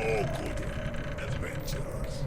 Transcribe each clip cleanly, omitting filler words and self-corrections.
all good adventures.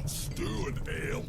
Stew and ale.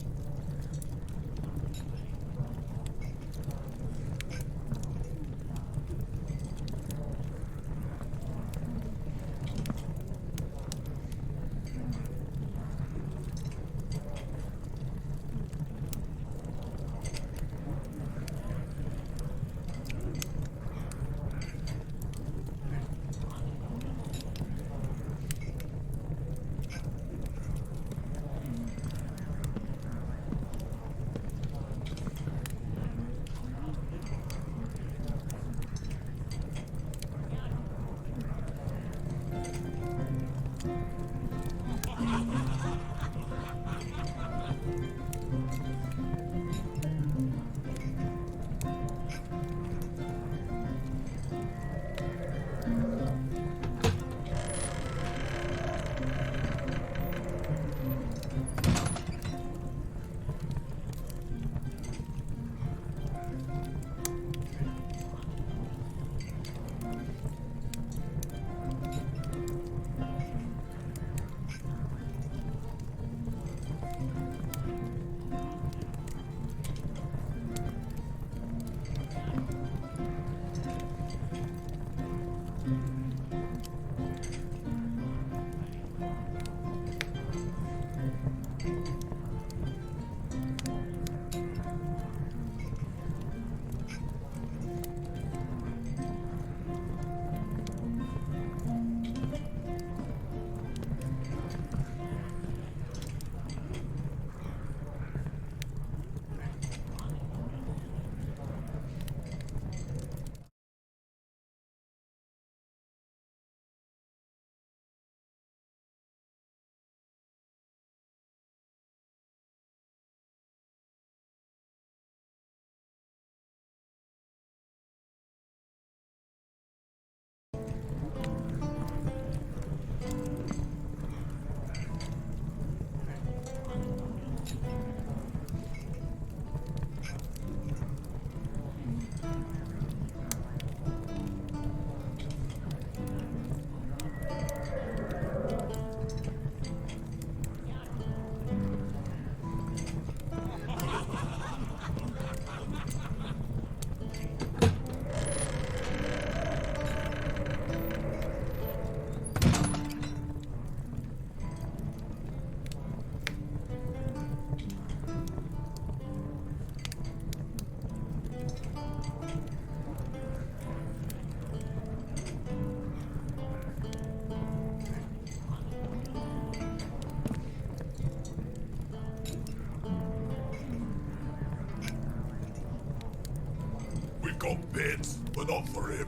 Got bits, but not for him.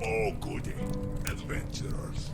Oh, goody. Adventurers.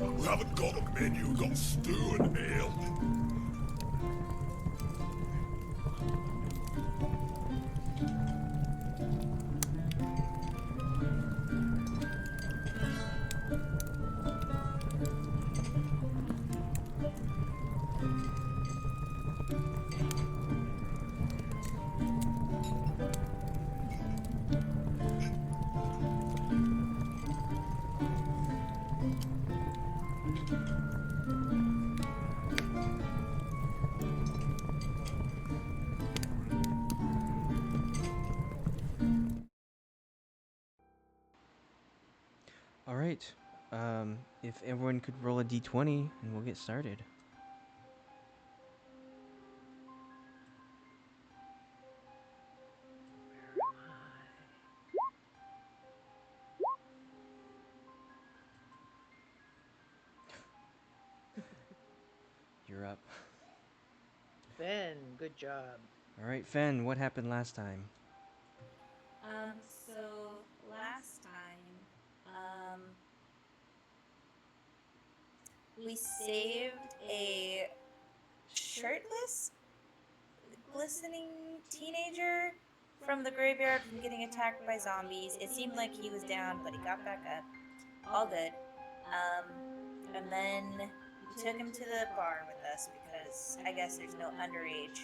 We haven't got a menu, we've got stew and ale. All right. If everyone could roll a d20 and we'll get started. You're up. Fenn, good job. All right, Fenn, what happened last time? So last time, we saved a shirtless, glistening teenager from the graveyard from getting attacked by zombies. It seemed like he was down, but he got back up. All good. And then we took him to the bar with us because I guess there's no underage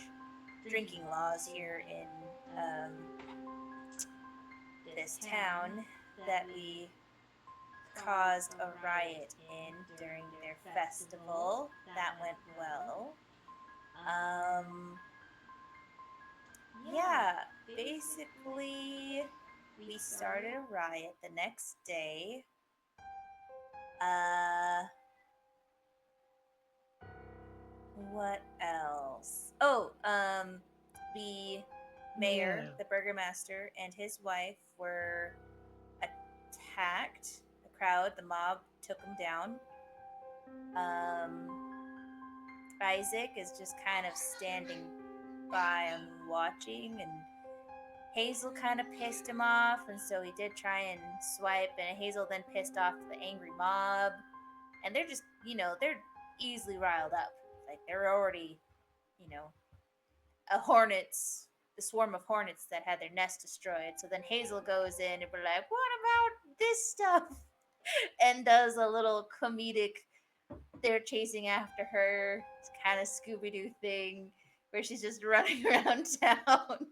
drinking laws here in this town that we caused a riot in during their festival. That went well. Yeah, basically, we started a riot the next day. Uh, what else? Oh, the mayor, Yeah. the burgomaster, and his wife were attacked. The crowd, the mob took them down. Isaac is just kind of standing by and watching, and Hazel kind of pissed him off, and so he did try and swipe, and Hazel then pissed off the angry mob, and they're just, they're easily riled up. Like they're already, you know, the swarm of hornets that had their nest destroyed. So then Hazel goes in and we're like, what about this stuff? And does a little comedic they're chasing after her. It's kind of Scooby-Doo thing where she's just running around town.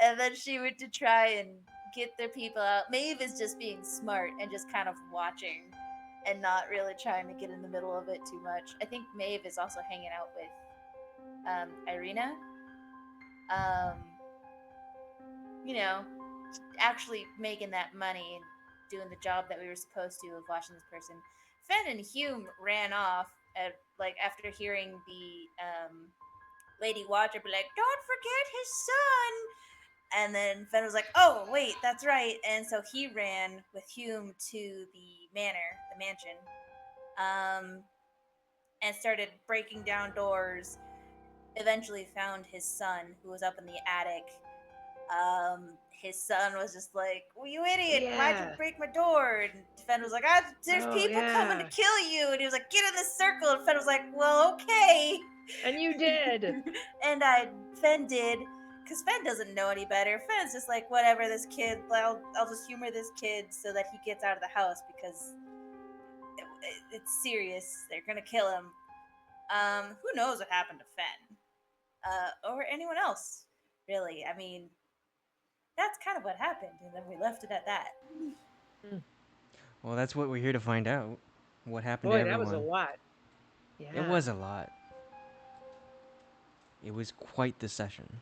And then she went to try and get their people out. Maeve is just being smart and just kind of watching and not really trying to get in the middle of it too much. I think Maeve is also hanging out with Irina. Um, you know, actually making that money and doing the job that we were supposed to of watching this person. Fenn and Hume ran off after hearing the Lady Watcher be like, "Don't forget his son." And then Fenn was like, "Oh, wait, that's right." And so he ran with Hume to the mansion, and started breaking down doors. Eventually found his son, who was up in the attic. His son was just like, "Well, you idiot, why'd you Yeah. break my door?" And Fenn was like, "There's Oh, people coming to yeah. kill you." And he was like, "Get in this circle." And Fenn was like, "Well, okay." And you did. And Fenn did, because Fenn doesn't know any better. Fenn's just like, whatever, this kid, I'll just humor this kid so that he gets out of the house because it's serious. They're gonna kill him. Who knows what happened to Fenn? Or anyone else, really. I mean, that's kind of what happened, and then we left it at that. Well, that's what we're here to find out. What happened Boy, to that was a everyone? lot. Yeah. It was a lot. It was quite the session.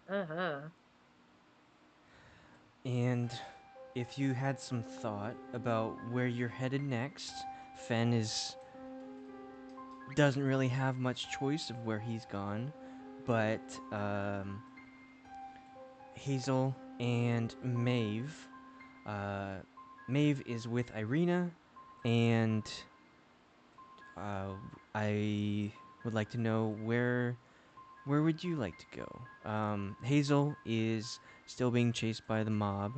Uh-huh. And if you had some thought about where you're headed next, Fenn doesn't really have much choice of where he's gone, but Hazel and Maeve. Maeve is with Irina, and I would like to know where would you like to go? Hazel is still being chased by the mob.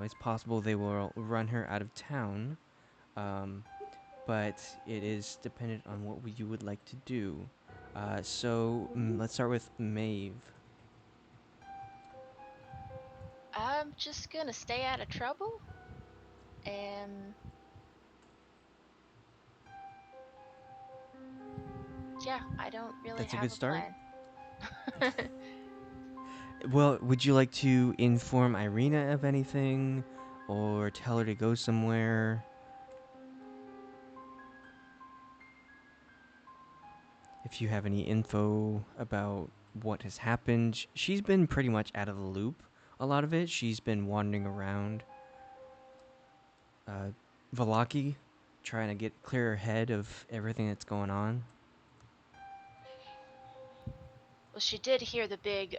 It's possible they will run her out of town, but it is dependent on what you would like to do. Let's start with Maeve. I'm just gonna stay out of trouble. And yeah, I don't really That's a have good a start. plan. Well, would you like to inform Irina of anything, or tell her to go somewhere? If you have any info about what has happened, she's been pretty much out of the loop. A lot of it, she's been wandering around. Valaki, trying to get clear head of everything that's going on. Well, she did hear the big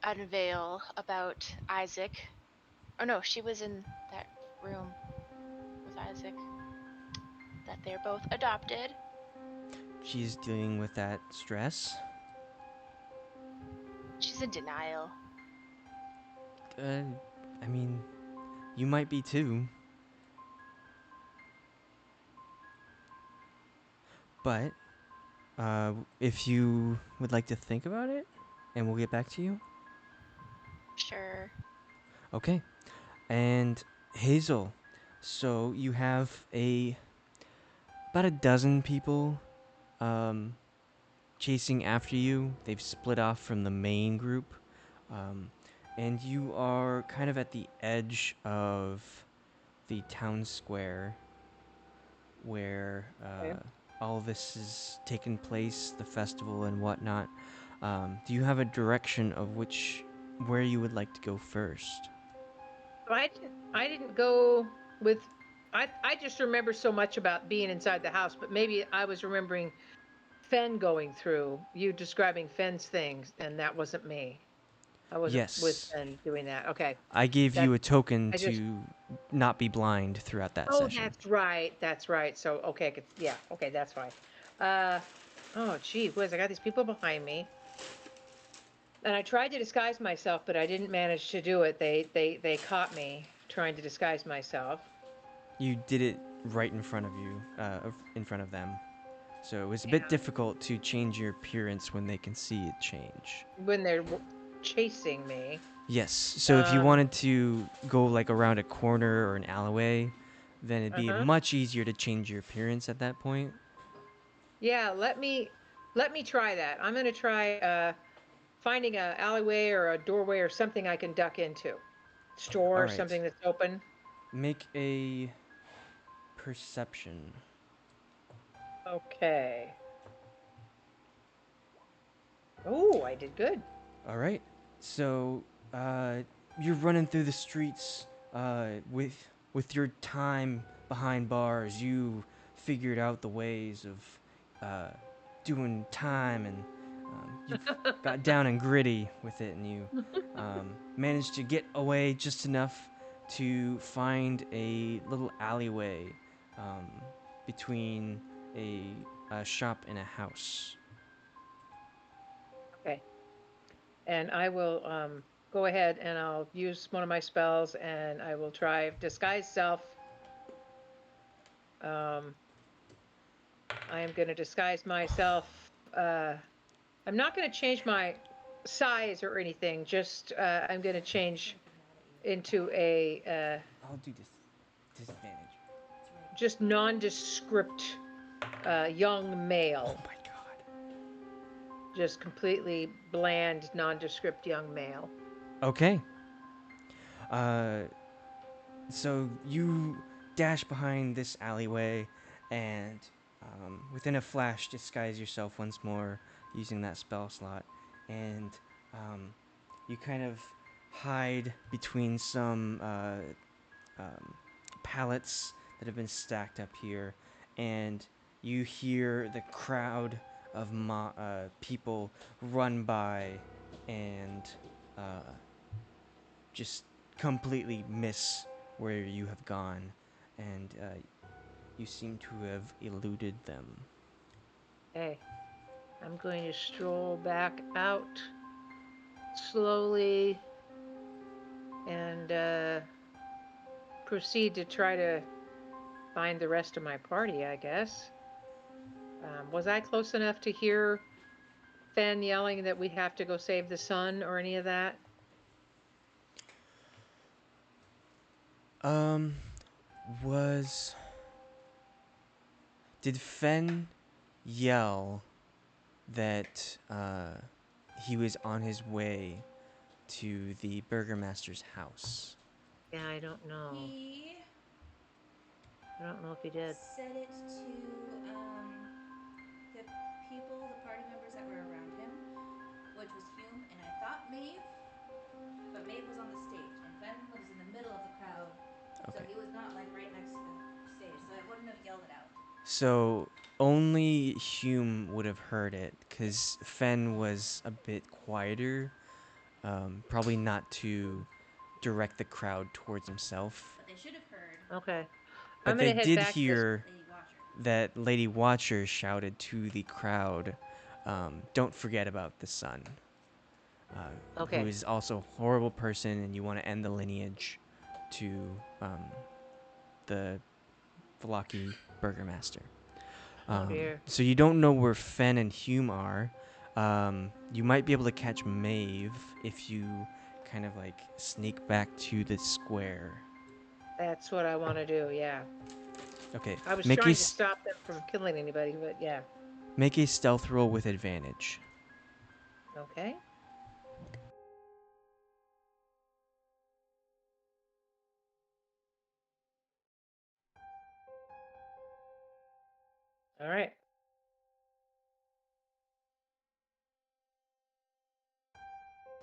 unveil about Isaac. Oh no, she was in that room with Isaac. That they're both adopted. She's dealing with that stress. She's in denial. I mean, you might be too. But, if you would like to think about it, and we'll get back to you. Sure. Okay. And Hazel, so you have about a dozen people chasing after you. They've split off from the main group. And you are kind of at the edge of the town square where Okay. all this is taking place, the festival and whatnot. Do you have a direction of where you would like to go first? So I didn't go with I just remember so much about being inside the house, but maybe I was remembering Fenn going through, you describing Fenn's things, and that wasn't me. I wasn't with Yes. Fenn doing that. Okay. I gave That you a token I just to not be blind throughout that Oh, session. that's right. That's right. So okay, yeah, okay, that's fine. Uh oh gee whiz, I got these people behind me. And I tried to disguise myself, but I didn't manage to do it. They caught me trying to disguise myself. You did it right in front of you, in front of them. So it was a bit Yeah. difficult to change your appearance when they can see it change. When they're chasing me. Yes. So if you Um wanted to go like around a corner or an alleyway, then it'd be Uh-huh. much easier to change your appearance at that point. Yeah, let me try that. I'm gonna try finding a alleyway or a doorway or something I can duck into. Store All or right. something that's open. Make a perception. Okay. Oh, I did good. All right. So you're running through the streets with your time behind bars. You figured out the ways of doing time, and you've got down and gritty with it, and you managed to get away just enough to find a little alleyway um, between a shop and a house. Okay. And I will go ahead and I'll use one of my spells and I will try disguise self. I am going to disguise myself. I'm not going to change my size or anything. Just I'm going to change into a I'll do disadvantage. just nondescript young male. Oh my god. Just completely bland, nondescript young male. Okay. Uh, so you dash behind this alleyway, and within a flash, disguise yourself once more using that spell slot, and you kind of hide between some pallets that have been stacked up here, and you hear the crowd of people run by and uh, just completely miss where you have gone, and you seem to have eluded them. Okay. I'm going to stroll back out slowly and proceed to try to find the rest of my party, I guess. Was I close enough to hear Fenn yelling that we have to go save the sun or any of that? Um, was did Fenn yell that he was on his way to the Burgomaster's house? Yeah, I don't know. He I don't know if he did. said it to the people, the party members that were around him, which was Hume and I thought Maeve, but Maeve was on the stage and Fenn was in the middle of the crowd, so Okay. he was not like right next to the stage, so I wouldn't have yelled it out. So only Hume would have heard it, because Fenn was a bit quieter, probably not to direct the crowd towards himself. But they should have heard Okay. But I'm they gonna head did back to this. hear Lady Watcher. that Lady Watcher shouted to the crowd, "Don't forget about the son, who Okay. is also a horrible person, and you want to end the lineage to the Vlaki Burgomaster." Oh dear. So you don't know where Fenn and Hume are. You might be able to catch Maeve if you kind of like sneak back to the square. That's what I want to do. Yeah. Okay, I was make trying to stop them from killing anybody, but yeah. make a stealth roll with advantage. Okay. All right.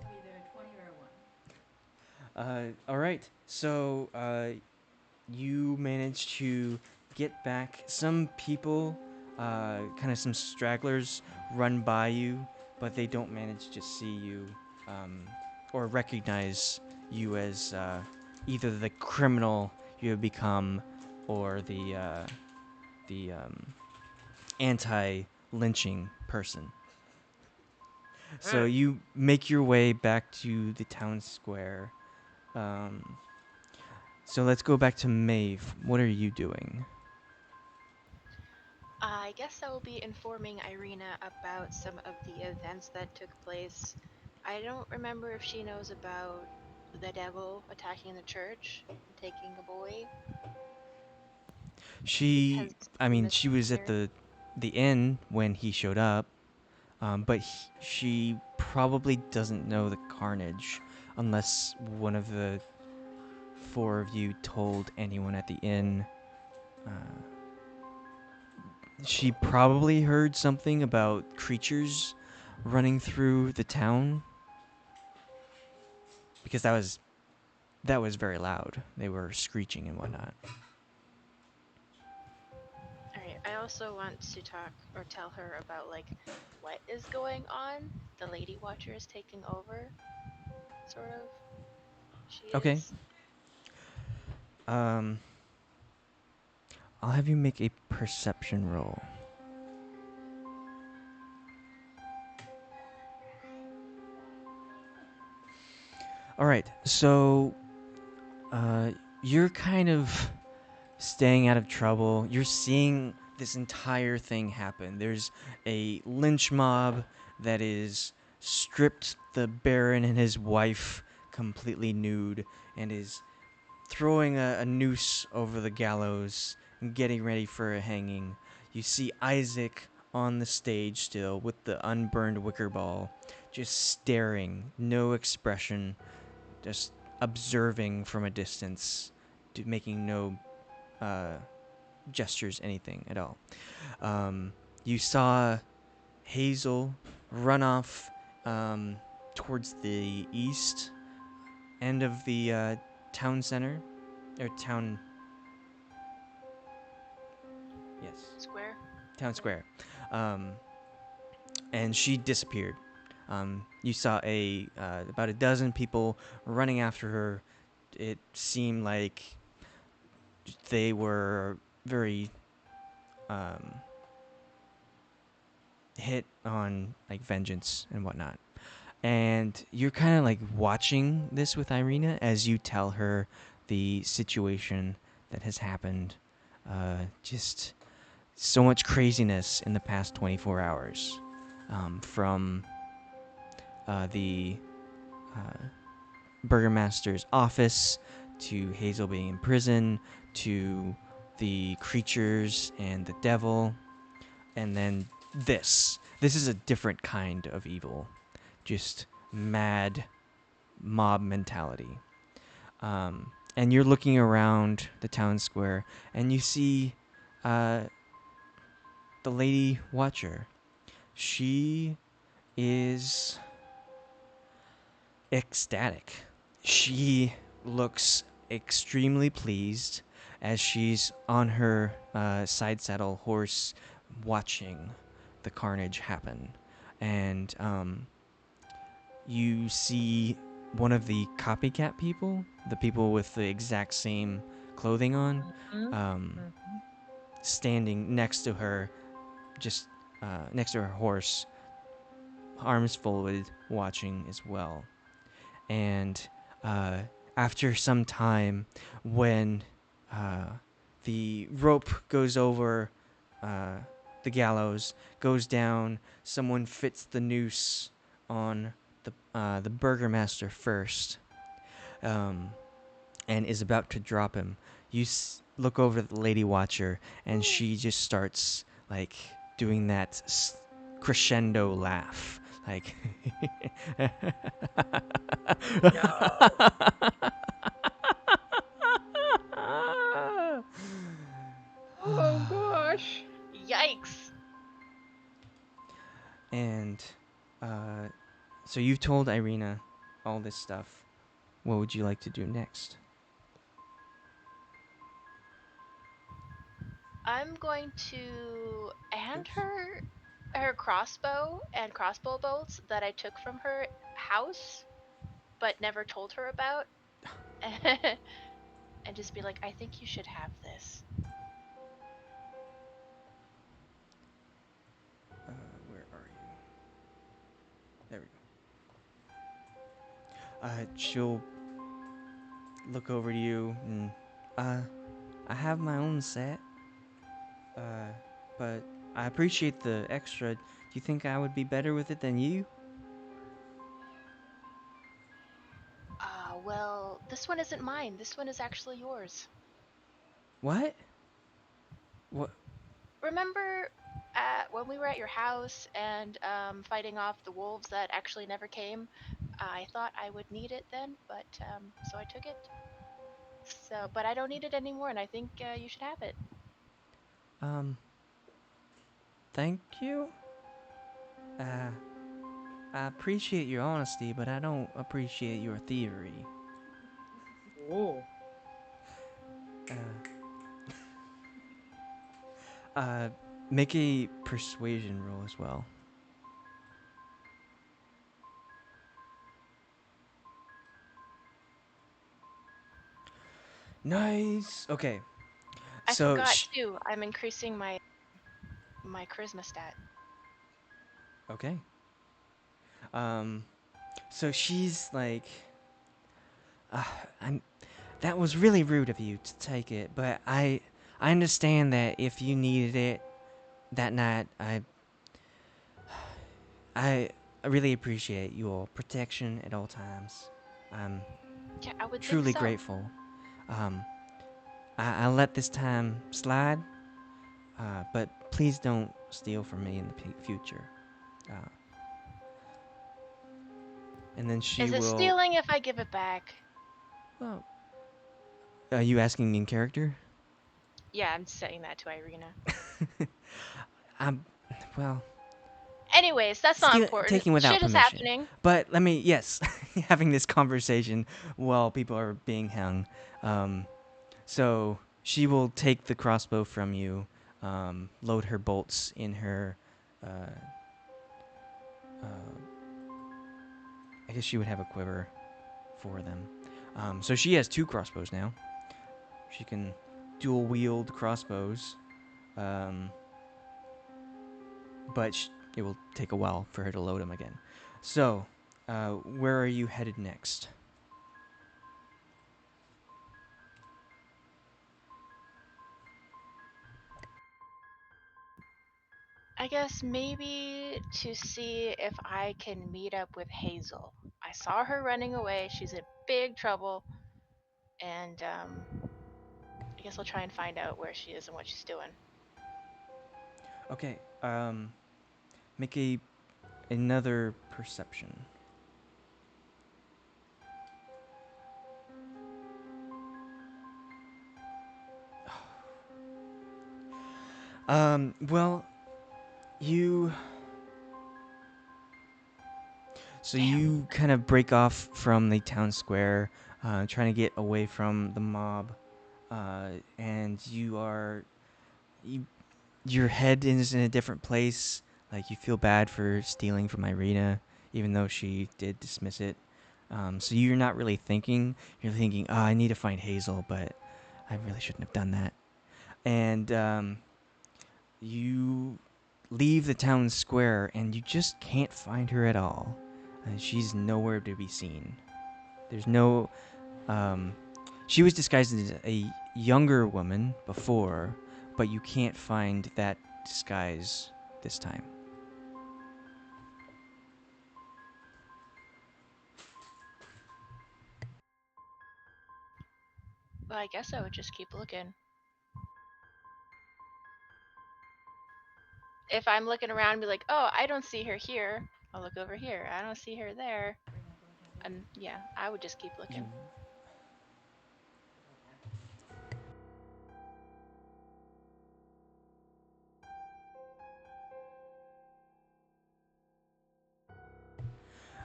Either a 20 or a 1. All right. So you managed to get back. Some people, kind of some stragglers, run by you, but they don't manage to see you or recognize you as either the criminal you have become or the anti-lynching person. So Alright. you make your way back to the town square. Um, so let's go back to Maeve. What are you doing? I guess I will be informing Irina about some of the events that took place. I don't remember if she knows about the devil attacking the church and taking a boy. She, Has I he mean, she was at misbehaved? the inn when he showed up, but she probably doesn't know the carnage unless one of the four of you told anyone at the inn. Uh, she probably heard something about creatures running through the town because that was very loud. They were screeching and whatnot. All right. I also want to talk or tell her about like what is going on. The Lady Watcher is taking over, sort of. She Okay. is. Um, I'll have you make a perception roll. All right. So, you're kind of staying out of trouble. You're seeing this entire thing happen. There's a lynch mob that is stripped the Baron and his wife completely nude and is throwing a noose over the gallows and getting ready for a hanging. You see Isaac on the stage still with the unburned wicker ball, just staring, no expression, just observing from a distance, making no uh, gestures, anything at all. You saw Hazel run off towards the east end of the town center, or town, yes, Square. town square, um, and she disappeared. You saw about a dozen people running after her. It seemed like they were very um, hit on like vengeance and whatnot. And you're kind of like watching this with Irina as you tell her the situation that has happened. Just so much craziness in the past 24 hours. From the uh, Burgomaster's office to Hazel being in prison to the creatures and the devil. And then this. This is a different kind of evil. Just mad mob mentality. And you're looking around the town square, and you see uh, the Lady Watcher. She is ecstatic. She looks extremely pleased as she's on her side saddle horse watching the carnage happen. And you see one of the copycat people, the people with the exact same clothing on, Mhm. um, Mhm. standing next to her, just next to her horse, arms folded, watching as well. And after some time, when the rope goes over uh, the gallows, goes down, someone fits the noose on the Burgomaster first, um, and is about to drop him. You look over at the Lady Watcher, and she just starts like doing that crescendo laugh, like. No. Oh gosh. Yikes! And so you've told Irina all this stuff. What would you like to do next? I'm going to hand her her crossbow and crossbow bolts that I took from her house but never told her about. And just be like, I think you should have this. Where are you? There we go. She'll look over to you and, I have my own set. But I appreciate the extra. Do you think I would be better with it than you? Well, this one isn't mine. This one is actually yours. What? What? Remember when we were at your house and fighting off the wolves that actually never came? I thought I would need it then, but so I took it. So, but I don't need it anymore, and I think you should have it. Um. Thank you. Uh. I appreciate your honesty, but I don't appreciate your theory. Ooh. Uh. Uh. Make a persuasion roll as well. Nice. Okay. I So, forgot too. I'm increasing my charisma stat. okay. Um, so she's like, uh, I'm. That was really rude of you to take it, but I understand that if you needed it that night, I really appreciate your protection at all times. I'm Yeah, I would think truly so. grateful. Um, I'll let this time slide, but please don't steal from me in the future. Uh, and then she Is it will. stealing if I give it back? Well, are you asking in character? Yeah, I'm saying that to Irina. I'm. Well, Anyways, that's not important. taking without Shit is permission. happening. But let me, yes, having this conversation while people are being hung. So she will take the crossbow from you, load her bolts in her. Uh, uh, I guess she would have a quiver for them. So she has two crossbows now. She can dual wield crossbows, um, but it will take a while for her to load them again. So, where are you headed next? I guess maybe to see if I can meet up with Hazel. I saw her running away. She's in big trouble, and I guess I'll try and find out where she is and what she's doing. Okay. Make another perception. Well, you. So Damn. you kind of break off from the town square, trying to get away from the mob, and you, your head is in a different place. Like you feel bad for stealing from Irina, even though she did dismiss it. So you're not really thinking. You're thinking, oh, I need to find Hazel, but I really shouldn't have done that. And you leave the town square, and you just can't find her at all. She's nowhere to be seen. There's no. Um, she was disguised as a younger woman before, but you can't find that disguise this time. Well, I guess I would just keep looking. If I'm looking around and be like, oh, I don't see her here, I'll look over here. I don't see her there. And yeah, I would just keep looking.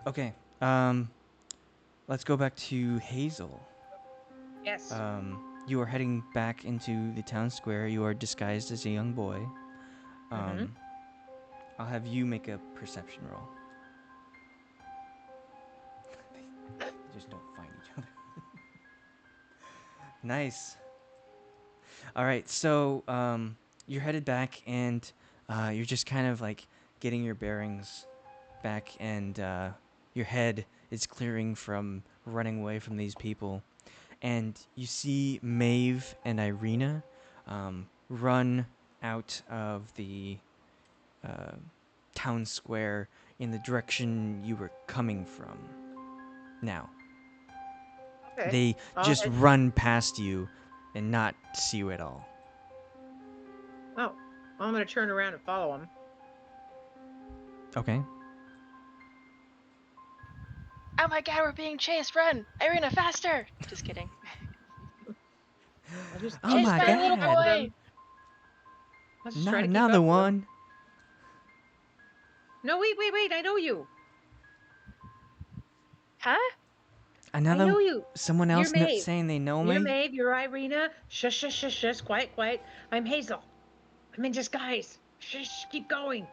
Okay. Let's go back to Hazel. Yes. You are heading back into the town square. You are disguised as a young boy. Mm-hmm. I'll have you make a perception roll. They just don't find each other. Nice. All right, so you're headed back, and you're just kind of like getting your bearings back, and your head is clearing from running away from these people. And you see Maeve and Irina run out of the uh, town square in the direction you were coming from. Now, Okay. they All just right. run past you and not see you at all. Oh, I'm gonna turn around and follow him. Okay. Oh my god, we're being chased! Run! Irina, faster! Just kidding. I'll just, Oh I'll Chased just my by try a to keep little up with god! boy! him. I'll just try Not to keep another up with him. one. No, wait! I know you. Huh? I Another know you. someone You're else Maeve. saying they know You're me. Maeve. You're Irina. Shush. Quiet. I'm Hazel. I'm in disguise. Shush. Keep going.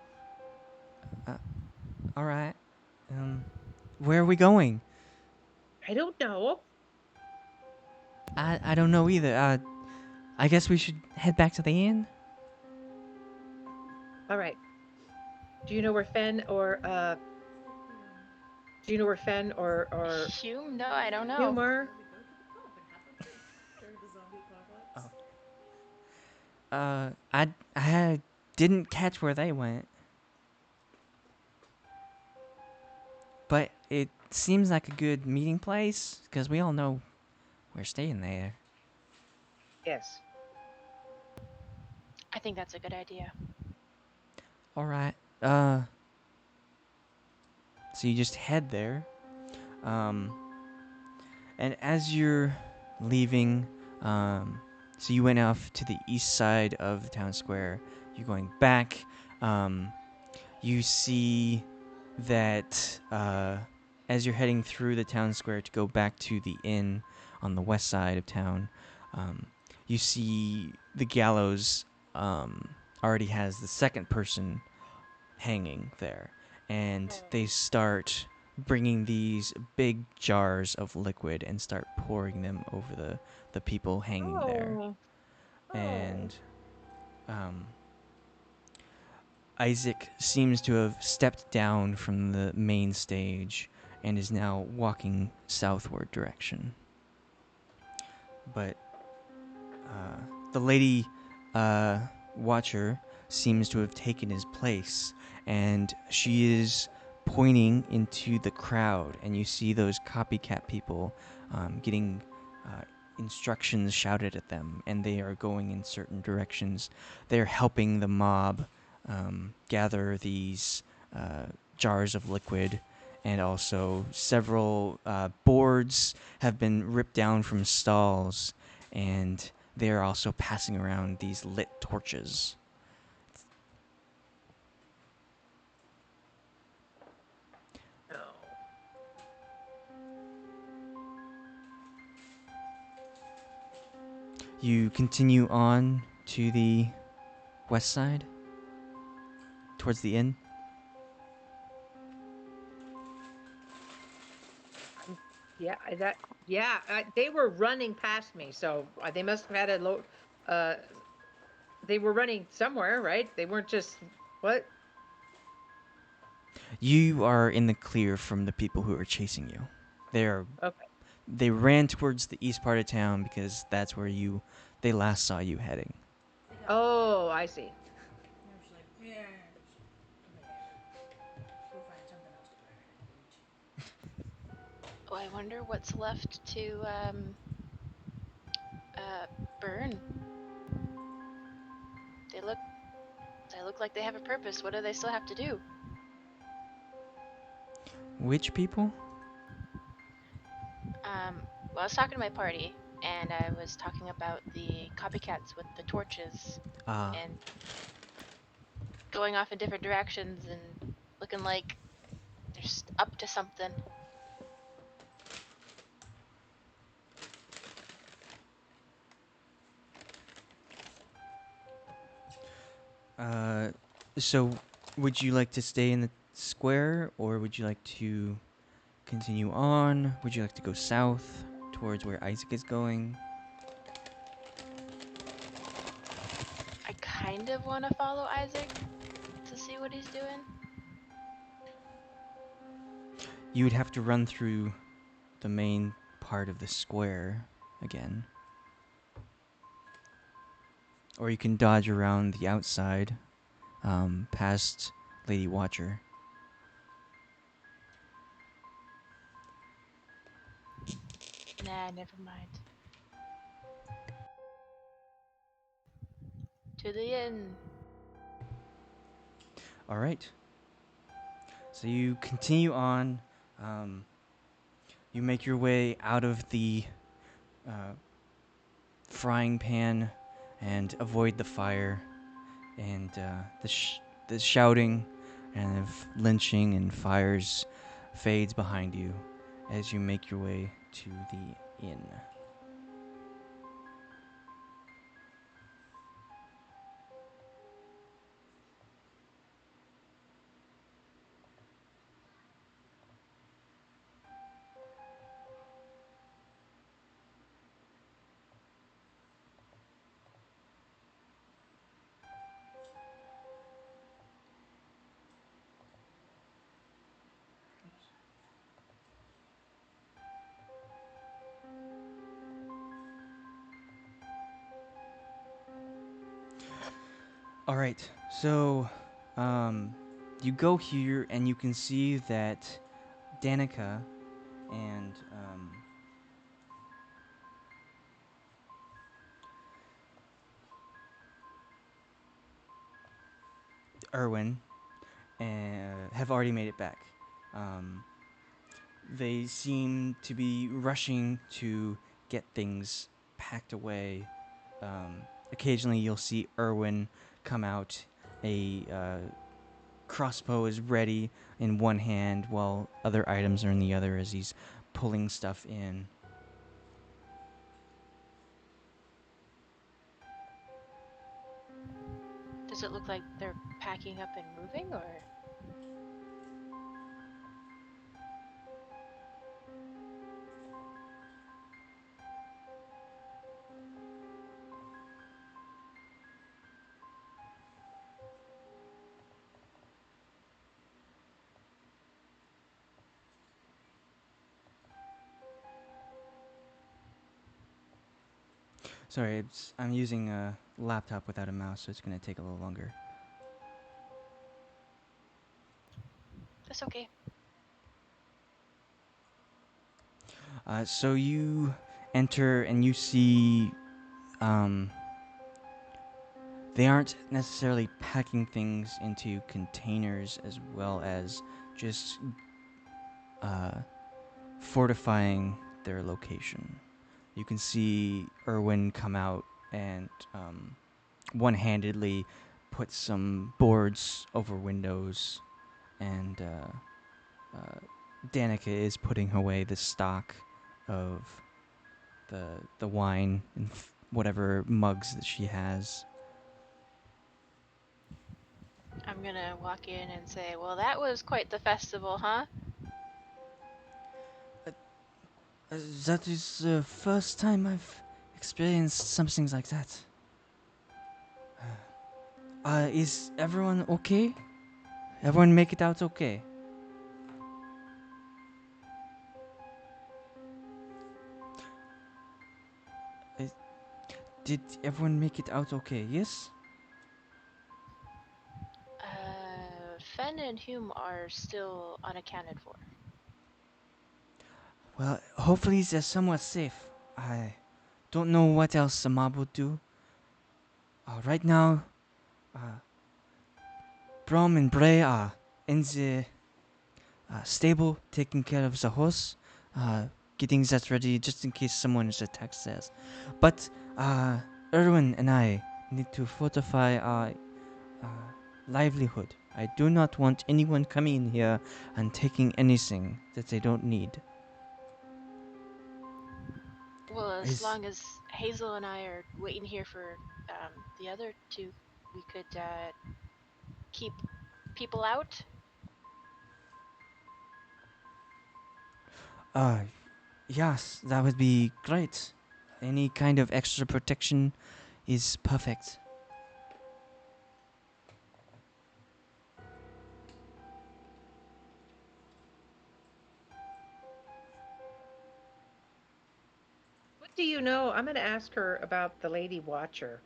All right. Where are we going? I don't know. I don't know either. I guess we should head back to the inn. All right. Do you know where Fenn or Do you know where Fenn or Hume? No, I don't know. Humor? I didn't catch where they went, but it seems like a good meeting place because we all know we're staying there. Yes. I think that's a good idea. All right. So you just head there. And as you're leaving, so you went off to the east side of the town square. You're going back. You see that as you're heading through the town square to go back to the inn on the west side of town, you see the gallows already has the second person hanging there, and they start bringing these big jars of liquid and start pouring them over the people hanging there. Oh. And Isaac seems to have stepped down from the main stage and is now walking southward direction. But the lady watcher seems to have taken his place, and she is pointing into the crowd, and you see those copycat people getting instructions shouted at them, and they are going in certain directions. They're helping the mob gather these jars of liquid, and also several boards have been ripped down from stalls, and they are also passing around these lit torches. No. You continue on to the west side, towards the inn. Yeah, they were running past me, so they must have had a low. Uh, they were running somewhere, right? They weren't just what? You are in the clear from the people who are chasing you. Okay. They ran towards the east part of town because that's where they last saw you heading. Oh, I see. Oh, I wonder what's left to burn. They look like they have a purpose. What do they still have to do? Which people? Well, I was talking to my party, and I was talking about the copycats with the torches and going off in different directions and looking like they're up to something. So would you like to stay in the square, or would you like to continue on? Would you like to go south towards where Isaac is going? I kind of want to follow Isaac to see what he's doing. You would have to run through the main part of the square again. Or you can dodge around the outside, past Lady Watcher. Nah, never mind. To the inn. All right. So you continue on. You make your way out of the frying pan and avoid the fire and the shouting and of lynching and fires fades behind you as you make your way to the inn. All right, so you go here and you can see that Danica and Erwin have already made it back. They seem to be rushing to get things packed away. Occasionally, you'll see Erwin come out. A crossbow is ready in one hand, while other items are in the other as he's pulling stuff in. Does it look like they're packing up and moving, or? Sorry, I'm using a laptop without a mouse, so it's going to take a little longer. That's okay. So you enter and you see they aren't necessarily packing things into containers as well as just fortifying their location. You can see Erwin come out and one-handedly put some boards over windows, and Danica is putting away the stock of the wine and whatever mugs that she has. I'm gonna walk in and say, well, that was quite the festival, huh? That is the first time I've experienced something like that. Is everyone okay? Everyone make it out okay? Did everyone make it out okay? Yes? Fenn and Hume are still unaccounted for. Well, hopefully they're somewhat safe. I don't know what else the mob would do. Right now, Brom and Bray are in the stable taking care of the horse, getting that ready just in case someone attacks theirs. But Erwin and I need to fortify our livelihood. I do not want anyone coming in here and taking anything that they don't need. Well, as long as Hazel and I are waiting here for the other two, we could keep people out. Yes, that would be great. Any kind of extra protection is perfect. What do you know? I'm going to ask her about the Lady Watcher.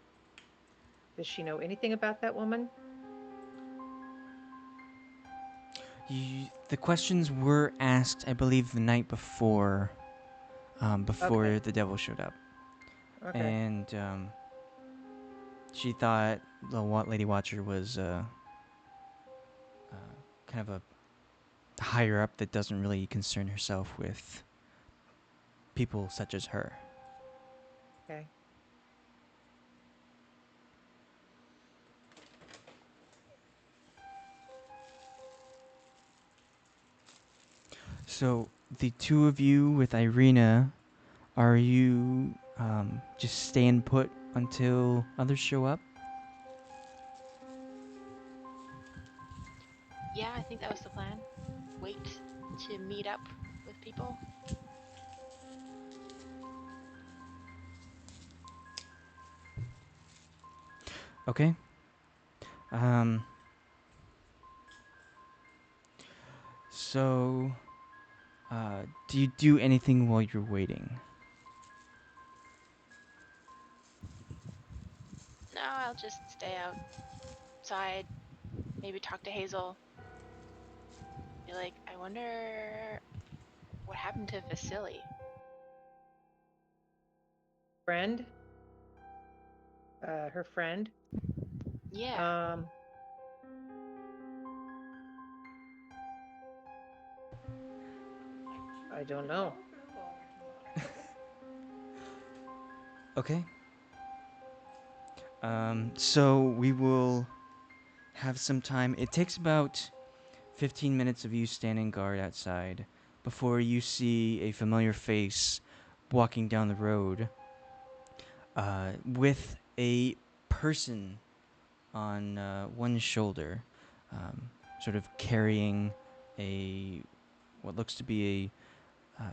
Does she know anything about that woman? The questions were asked, I believe, the night before, before Okay. the devil showed up. Okay. And She thought the Lady Watcher was kind of a higher up that doesn't really concern herself with people such as her. Okay. So the two of you with Irina, are you just staying put until others show up? Yeah, I think that was the plan. Wait to meet up with people. Okay. Um. So, do you do anything while you're waiting? No, I'll just stay outside, maybe talk to Hazel. Be like, I wonder what happened to Vasily. Friend. Her friend. Yeah. I don't know. Okay. So we will have some time. It takes about 15 minutes of you standing guard outside before you see a familiar face walking down the road with a person on one shoulder, sort of carrying a what looks to be a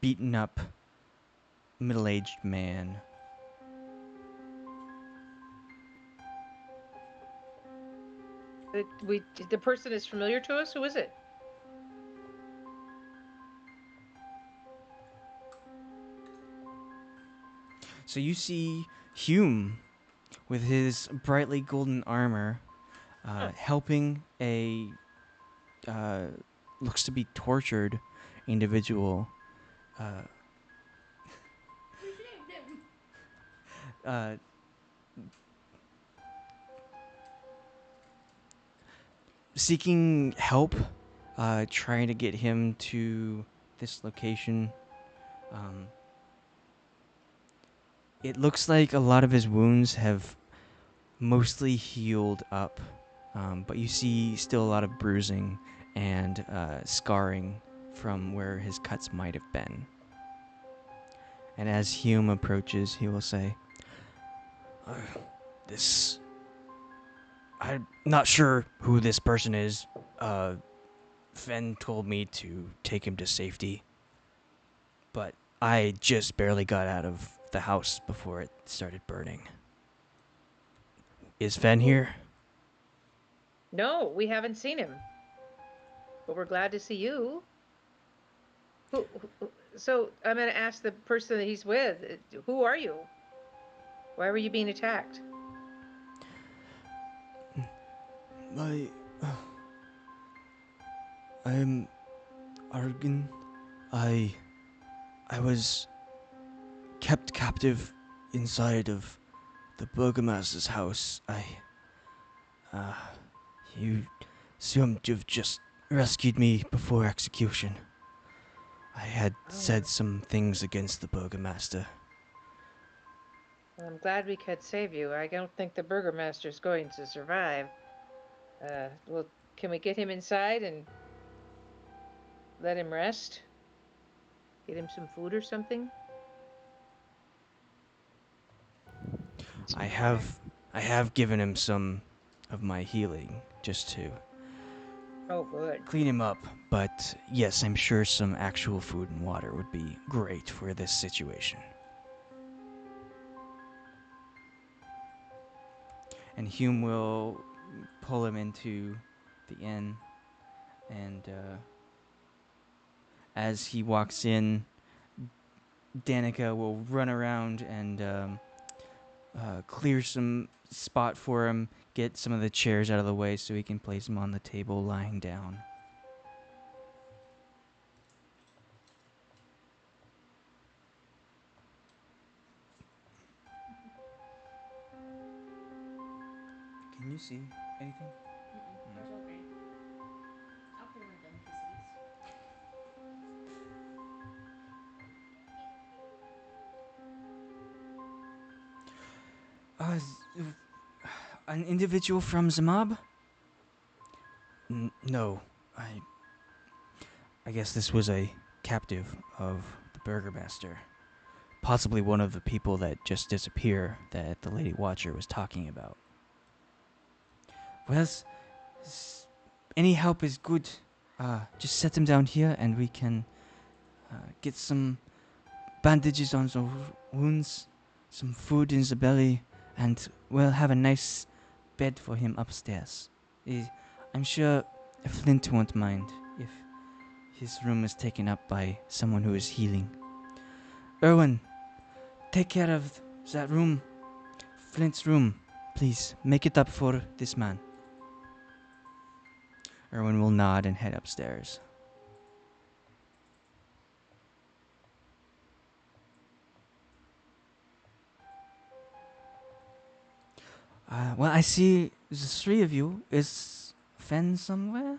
beaten up middle-aged man. The person is familiar to us. Who is it? So you see Hume with his brightly golden armor helping a looks to be tortured individual uh, seeking help, trying to get him to this location. Um, it looks like a lot of his wounds have mostly healed up, but you see still a lot of bruising and scarring from where his cuts might have been. And as Hume approaches, he will say, "This... I'm not sure who this person is. Fenn told me to take him to safety, but I just barely got out of the house before it started burning. Is Fenn here?" No, we haven't seen him. But we're glad to see you. So I'm going to ask the person that he's with. Who are you? Why were you being attacked? I... I'm... Argon. I was kept captive inside of the Burgomaster's house. You seem to have just rescued me before execution. I had said some things against the Burgomaster. I'm glad we could save you. I don't think the Burgomaster's going to survive. Well, can we get him inside and let him rest? Get him some food or something? I have given him some of my healing just to Oh, good. clean him up, but yes, I'm sure some actual food and water would be great for this situation. And Hume will pull him into the inn, and as he walks in, Danica will run around and clear some spot for him, get some of the chairs out of the way so he can place him on the table lying down. Can you see anything? Car's all great. I'll clear one of them PCs. An individual from the mob? No, I guess this was a captive of the Burgomaster. Possibly one of the people that just disappear that the Lady Watcher was talking about. Well, any help is good. Just set him down here and we can get some bandages on the wounds, some food in the belly, and we'll have a nice bed for him upstairs. I'm sure Flint won't mind if his room is taken up by someone who is healing. Erwin, take care of that room, Flint's room. Please, make it up for this man. Erwin will nod and head upstairs. Well, I see the three of you. Is Fenn somewhere?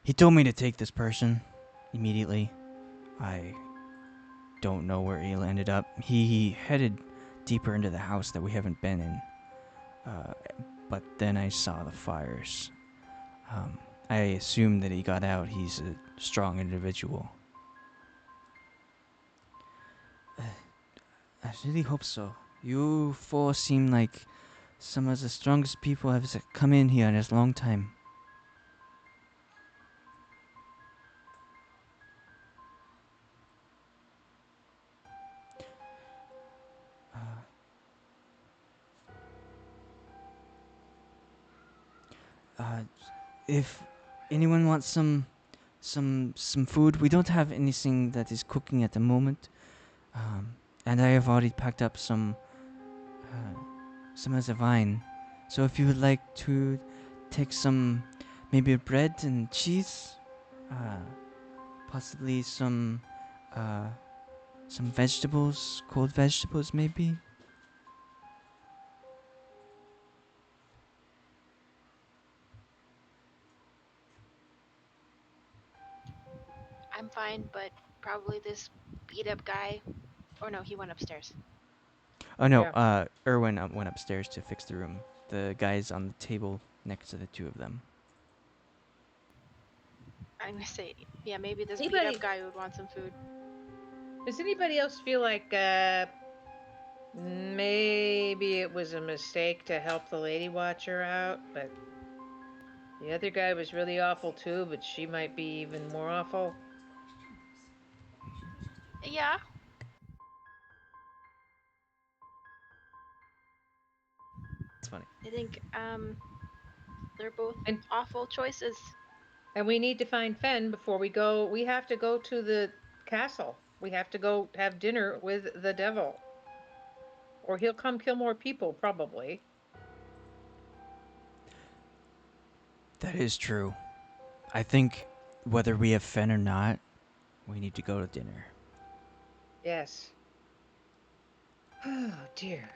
He told me to take this person immediately. I don't know where he ended up. He headed deeper into the house that we haven't been in. But then I saw the fires. I assumed that he got out. He's a strong individual. I really hope so. You four seem like some of the strongest people have come in here in a long time. If anyone wants some food, we don't have anything that is cooking at the moment. And I have already packed up some of the wine. So if you would like to take maybe bread and cheese, possibly some vegetables, cold vegetables maybe. I'm fine, but probably this beat up guy. Oh no, he went upstairs. Oh no, Yeah. Erwin went upstairs to fix the room. The guy's on the table next to the two of them. I'm gonna say, yeah, maybe this beat Anybody- up guy would want some food. Does anybody else feel like maybe it was a mistake to help the Lady Watcher out, but the other guy was really awful too, but she might be even more awful? Yeah. It's funny. I think they're both And- awful choices. And we need to find Fenn before we go. We have to go to the castle. We have to go have dinner with the devil. Or he'll come kill more people, probably. That is true. I think whether we have Fenn or not, we need to go to dinner. Yes. Oh, dear.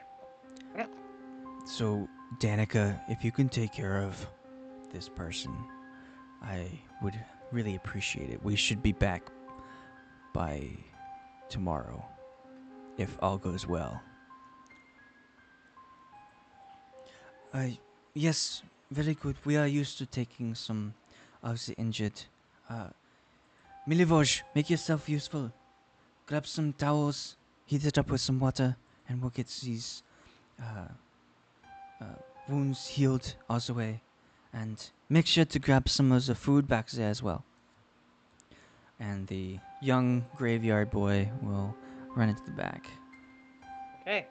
So, Danica, if you can take care of this person, I would really appreciate it. We should be back by tomorrow, if all goes well. Yes, very good. We are used to taking some of the injured. Milivoj, make yourself useful. Grab some towels, heat it up with some water, and we'll get these wounds healed all the way. And make sure to grab some of the food back there as well. And the young graveyard boy will run into the back. Okay.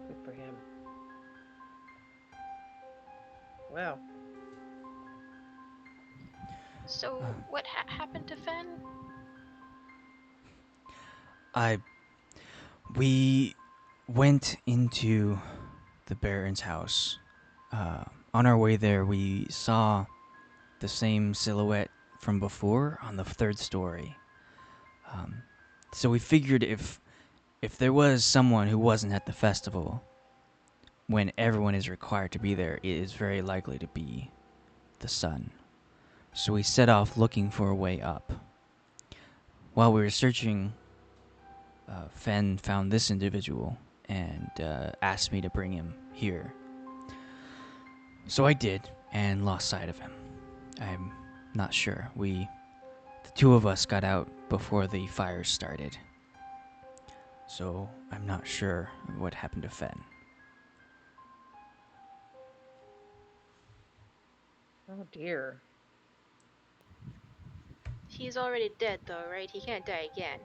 Good for him. Well, So what happened to Fenn? We went into the Baron's house. On our way there, we saw the same silhouette from before on the third story. So we figured if there was someone who wasn't at the festival when everyone is required to be there, it is very likely to be the sun. So we set off looking for a way up. While we were searching, Fenn found this individual and asked me to bring him here. So I did, and lost sight of him. I'm not sure. The two of us got out before the fires started. So I'm not sure what happened to Fenn. Oh dear. He's already dead, though, right? He can't die again.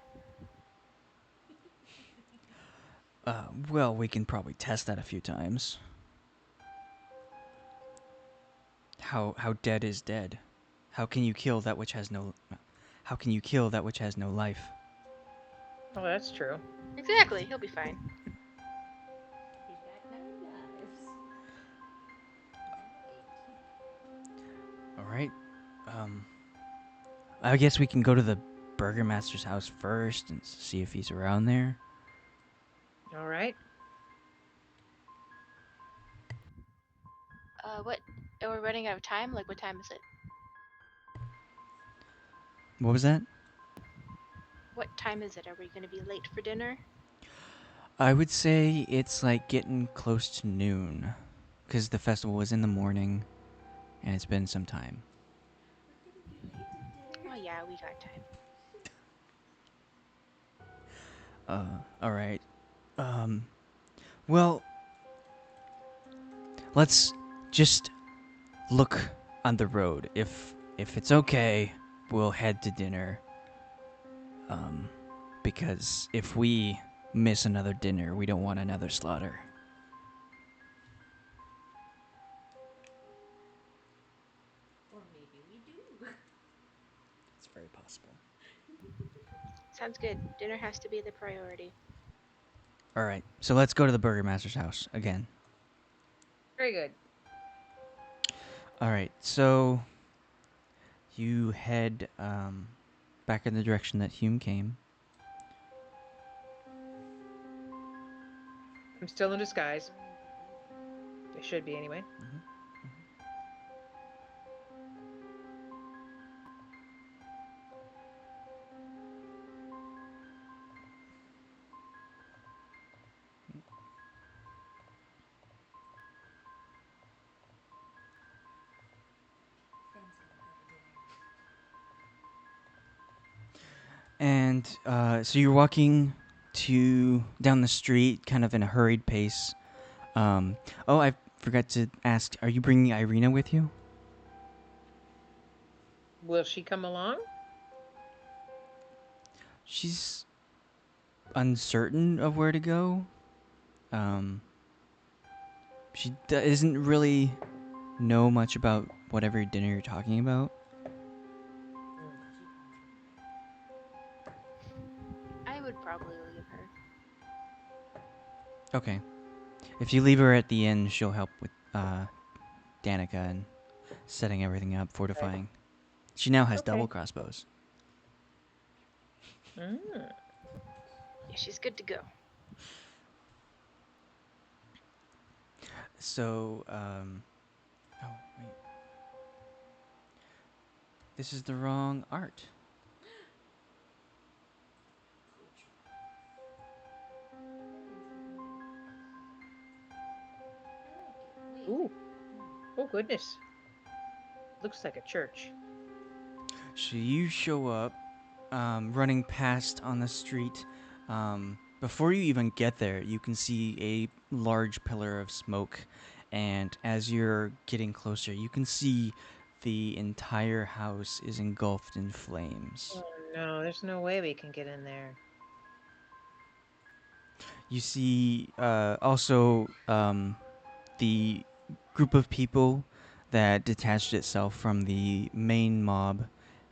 Well, we can probably test that a few times. How dead is dead? How can you kill that which has no life? Oh, that's true. Exactly. He'll be fine. He's got 9 lives. 9 8. All right. I guess we can go to the Burgomaster's house first and see if he's around there. All right. What? Are we running out of time? Like, what time is it? What was that? What time is it? Are we going to be late for dinner? I would say it's like getting close to noon, because the festival was in the morning, and it's been some time. We're gonna be late to dinner. Oh, yeah, we got time. All right. Well, let's just look on the road. If it's okay, we'll head to dinner. Because if we miss another dinner, we don't want another slaughter. Or maybe we do. It's very possible. Sounds good. Dinner has to be the priority. All right, so let's go to the Burgomaster's house again. Very good. All right, so you head back in the direction that Hume came. I'm still in disguise. It should be anyway. Fenn's gonna go to dinner. And so you're walking down the street, kind of in a hurried pace. Oh, I forgot to ask, are you bringing Irina with you? Will she come along? She's uncertain of where to go. She doesn't really know much about whatever dinner you're talking about. I would probably leave her. Okay. If you leave her at the inn, she'll help with Danica and setting everything up, fortifying. She now has Okay. double crossbows. Mm. Yeah, she's good to go. So, oh, wait. This is the wrong art. I like it. Wait. Ooh. Oh goodness. Looks like a church. So you show up, running past on the street. Before you even get there, you can see a large pillar of smoke, and as you're getting closer, you can see the entire house is engulfed in flames. Oh no, there's no way we can get in there. You see also the group of people that detached itself from the main mob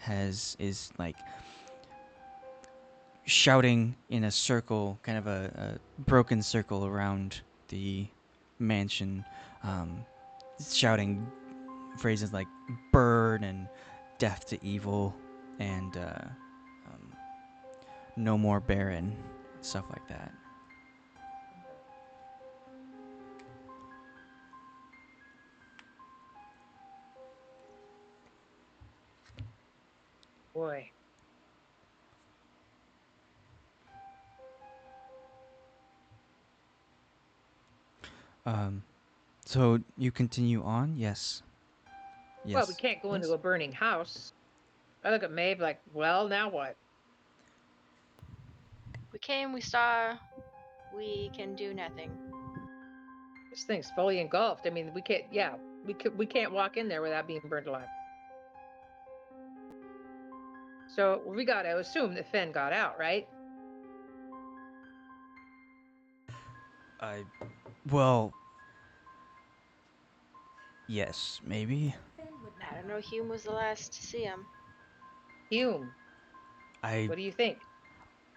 is like shouting in a circle, kind of a broken circle around the mansion, shouting phrases like "burn" and "death to evil," and no more Baron, stuff like that. Boy. So you continue on? Yes. Yes. Well, we can't go into Yes? a burning house. I look at Maeve like, well, now what? We came, we saw, we can do nothing. This thing's fully engulfed. I mean, we can't. Yeah, we can't walk in there without being burned alive. So we got to assume that Fenn got out, right? Well, yes, maybe. Fenn would I not don't know, harm Hume was the last to see him. Hume, I what do you think?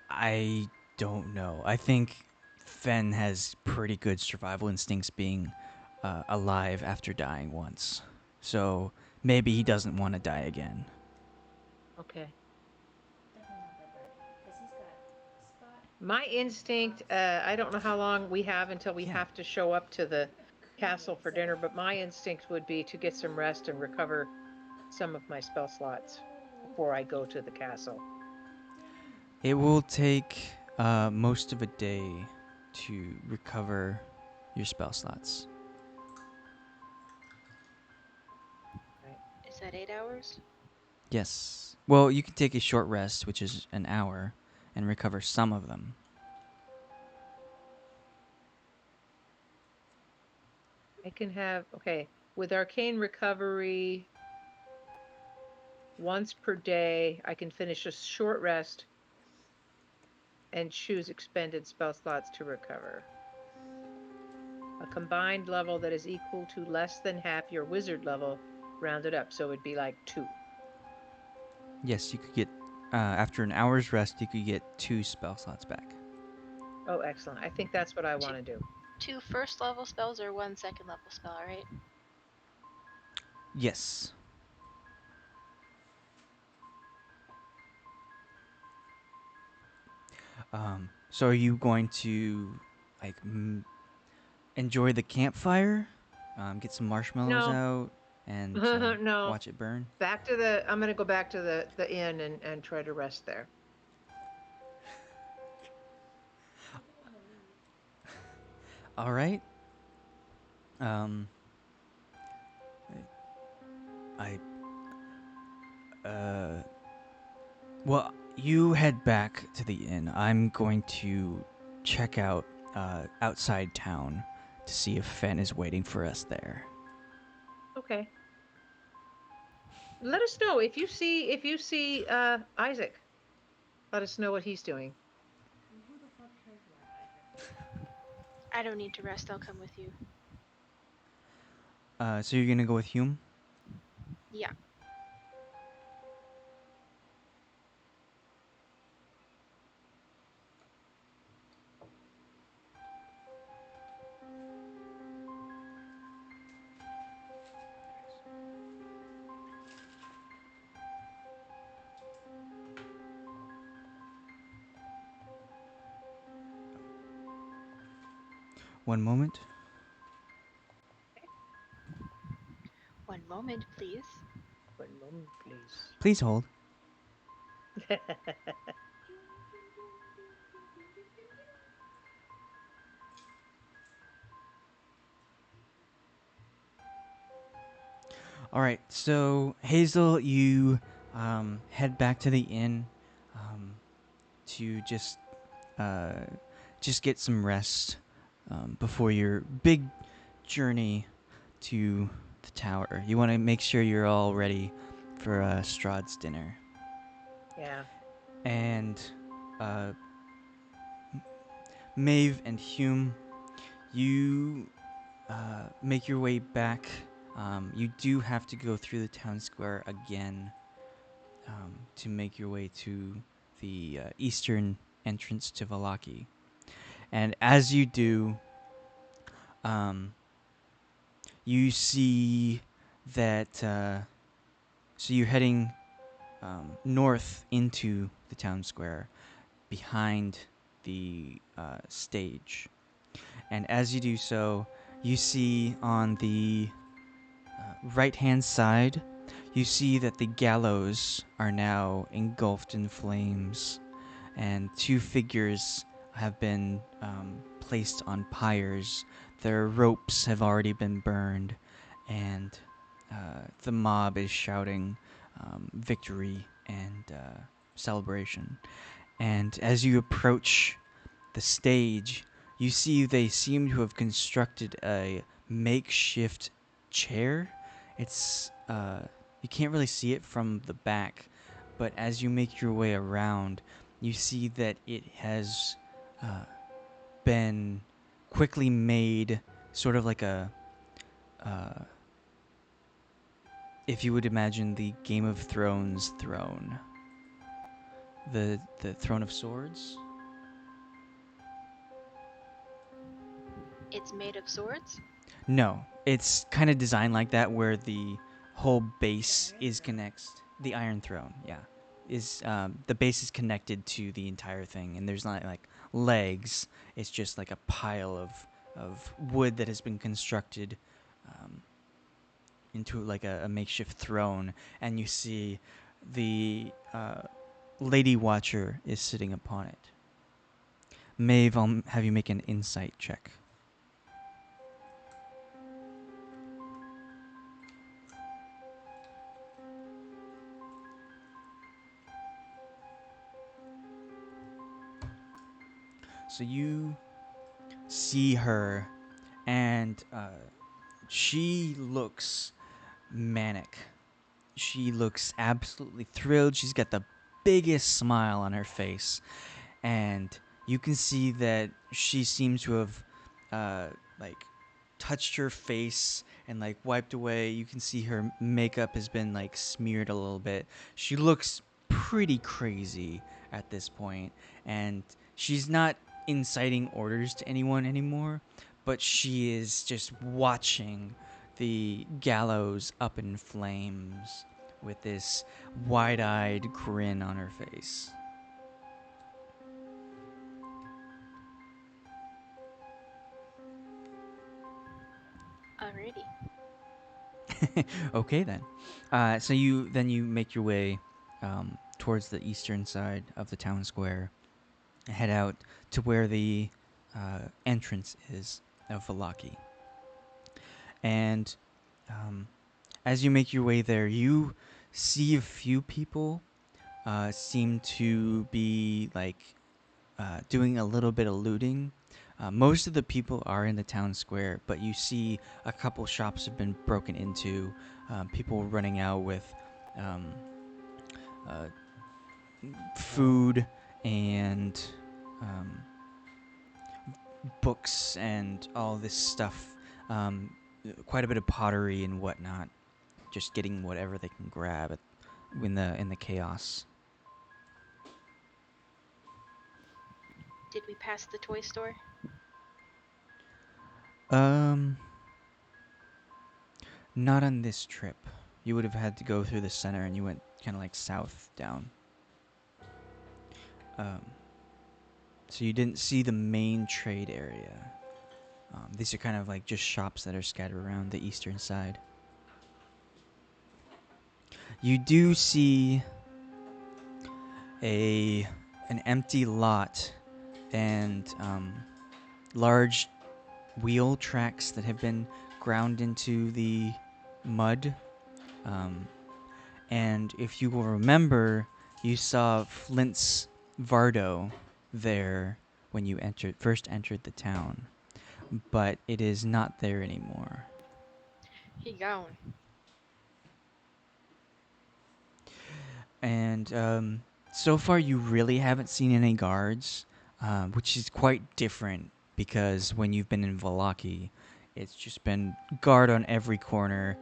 I don't know. I think Fenn has pretty good survival instincts being alive after dying once. So maybe he doesn't want to die again. Okay. definitely not that bad because he's got spot. My instinct. I don't know how long we have until we Yeah. have to show up to the castle for dinner, but my instinct would be to get some rest and recover some of my spell slots before I go to the castle. It will take most of a day to recover your spell slots. Right. Is that 8 hours? Yes. Well, you can take a short rest, which is an hour, and recover some of them. I can have, okay, with arcane recovery, once per day, I can finish a short rest and choose expended spell slots to recover. A combined level that is equal to less than half your wizard level, rounded up, so it'd be like 2. Yes, you could get, after an hour's rest, you could get 2 spell slots back. Oh, excellent. I think that's what I want to do. 2 first level spells or 1 second level spell, right? Yes. So are you going to, like, enjoy the campfire? Get some marshmallows No. out and No. watch it burn? I'm going to go back to the inn and try to rest there. All right. Um, I well, you head back to the inn. I'm going to check out outside town to see if Fenn is waiting for us there. Okay. Let us know if you see Isaac. Let us know what he's doing. Who the fuck cares about Isaac? I don't need to rest, I'll come with you. So you're gonna go with Hume? Yeah. One moment. One moment, please. 1 moment, please. Please hold. All right. So Hazel, you head back to the inn to just get some rest before your big journey to the tower. You want to make sure you're all ready for Strahd's dinner. Yeah. And Maeve and Hume, you make your way back. You do have to go through the town square again to make your way to the eastern entrance to Valaki. And as you do, you see that. So you're heading north into the town square. behind the stage. And as you do so, you see on the right-hand side, you see that the gallows are now engulfed in flames, and two figures have been placed on pyres. Their ropes have already been burned, and the mob is shouting victory and celebration. And as you approach the stage, you see they seem to have constructed a makeshift chair. It's you can't really see it from the back, but as you make your way around, you see that it has been quickly made, sort of like a if you would imagine the Game of Thrones throne, the throne of swords. It's made of swords? No, it's kind of designed like that, where the whole base is connects. The Iron Throne, yeah, is the base is connected to the entire thing, and there's not like legs. It's just like a pile of wood that has been constructed into like a makeshift throne, and you see the Lady Watcher is sitting upon it. Maeve, I'll have you make an insight check. So you see her, and she looks manic. She looks absolutely thrilled. She's got the biggest smile on her face, and you can see that she seems to have like touched her face and like wiped away. You can see her makeup has been like smeared a little bit. She looks pretty crazy at this point, and she's not inciting orders to anyone anymore, but she is just watching the gallows up in flames with this wide-eyed grin on her face. Alrighty. Okay then. So you make your way towards the eastern side of the town square, head out to where the entrance is of Valaki. And as you make your way there, you see a few people seem to be like doing a little bit of looting. Most of the people are in the town square, but you see a couple shops have been broken into. People running out with uh, food and books and all this stuff. Quite a bit of pottery and whatnot. Just getting whatever they can grab in the chaos. Did we pass the toy store? Not on this trip. You would have had to go through the center, and you went kind of like south down. So you didn't see the main trade area. These are kind of like just shops that are scattered around the eastern side. You do see an empty lot and large wheel tracks that have been ground into the mud. And if you will remember, you saw Flint's Vardo there when you first entered the town, but it is not there anymore. He gone. And so far, you really haven't seen any guards, which is quite different because when you've been in Valaki, it's just been guard on every corner,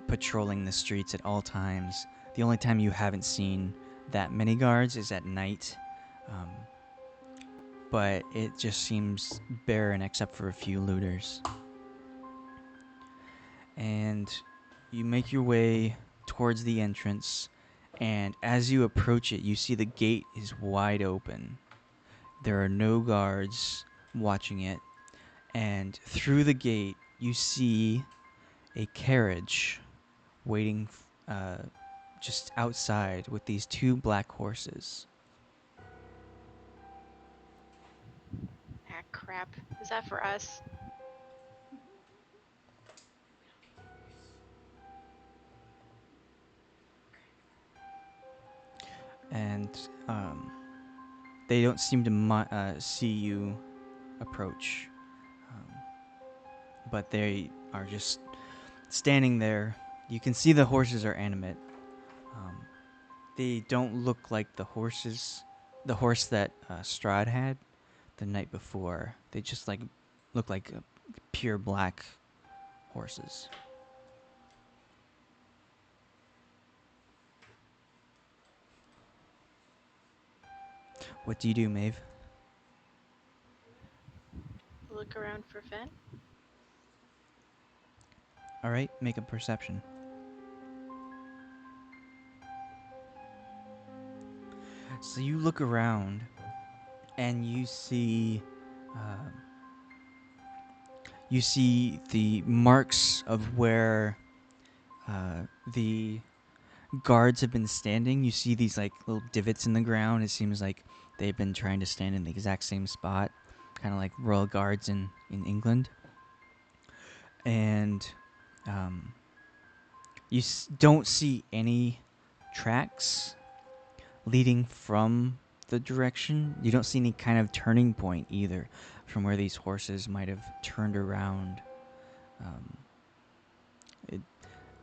patrolling the streets at all times. The only time you haven't seen that many guards is at night, but it just seems barren except for a few looters. And you make your way towards the entrance, and as you approach it, you see the gate is wide open. There are no guards watching it, and through the gate you see a carriage waiting just outside with these two black horses. Ah, crap. Is that for us? And they don't seem to see you approach, um, but they are just standing there. You can see the horses are animate. Um, they don't look like the horse that Strahd had the night before. They just look like pure black horses. What do you do, Maeve? Look around for Fenn. All right, make a perception. So you look around, and you see the marks of where the guards have been standing. You see these like little divots in the ground. It seems like they've been trying to stand in the exact same spot, kind of like royal guards in England. And you don't see any tracks leading from the direction. You don't see any kind of turning point either from where these horses might have turned around.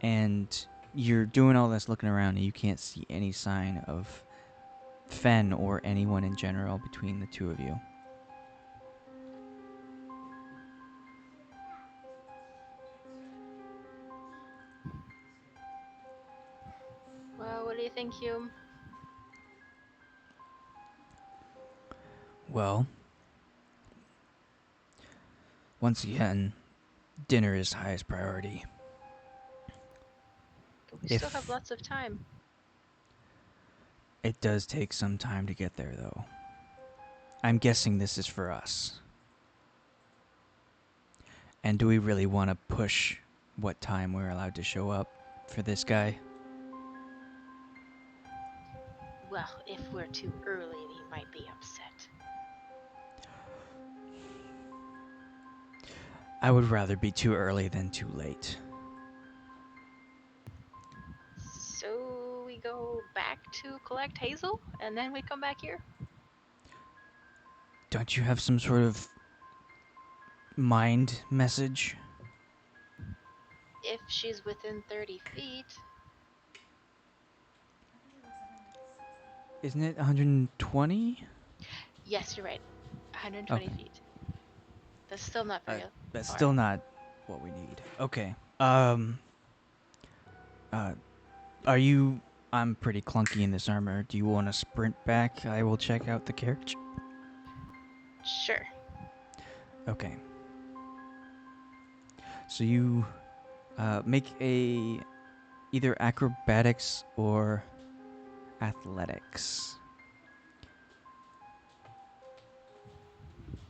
And you're doing all this looking around, and you can't see any sign of Fenn or anyone in general between the two of you. Well, what do you think, Hume? Well, once again, dinner is highest priority. But we still have lots of time. It does take some time to get there, though. I'm guessing this is for us. And do we really want to push what time we're allowed to show up for this guy? Well, if we're too early, he might be upset. I would rather be too early than too late. So we go back to collect Hazel, and then we come back here? Don't you have some sort of mind message? If she's within 30 feet. Isn't it 120? Yes, you're right. 120 Okay. feet. That's still not very That's far. still not what we need. Okay. Are you... I'm pretty clunky in this armor. Do you want to sprint back? I will check out the carriage. Sure. Okay. So you make a either acrobatics or athletics.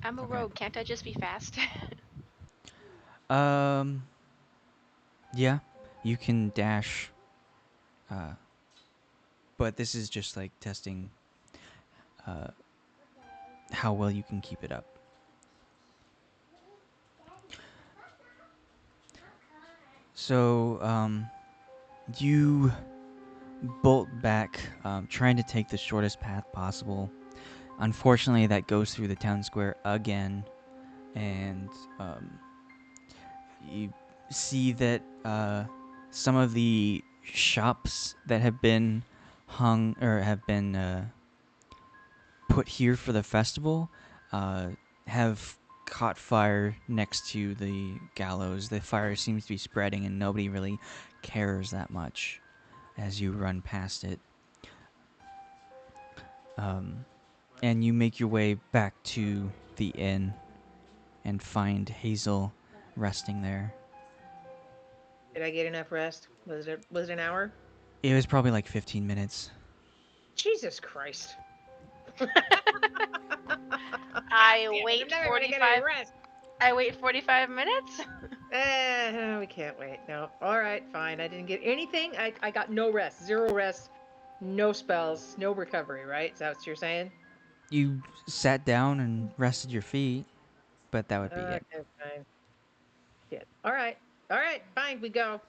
I'm a Okay. rogue. Can't I just be fast? Yeah, you can dash. But this is just like testing how well you can keep it up. So, you bolt back, trying to take the shortest path possible. Unfortunately, that goes through the town square again, and you see that some of the shops that have been hung or have been put here for the festival have caught fire next to the gallows. The fire seems to be spreading, and nobody really cares that much as you run past it. And you make your way back to the inn and find Hazel resting there. Did I get enough rest? Was it an hour? It was probably like 15 minutes. Jesus Christ. I Damn it, wait I'm never gonna get any 45. rest. I wait 45 minutes. We can't wait. No. All right, fine. I didn't get anything. I got no rest, zero rest, no spells, no recovery. Right? Is that what you're saying? You sat down and rested your feet, but that would be Okay, it. fine. Shit. All right. All right, fine. We go.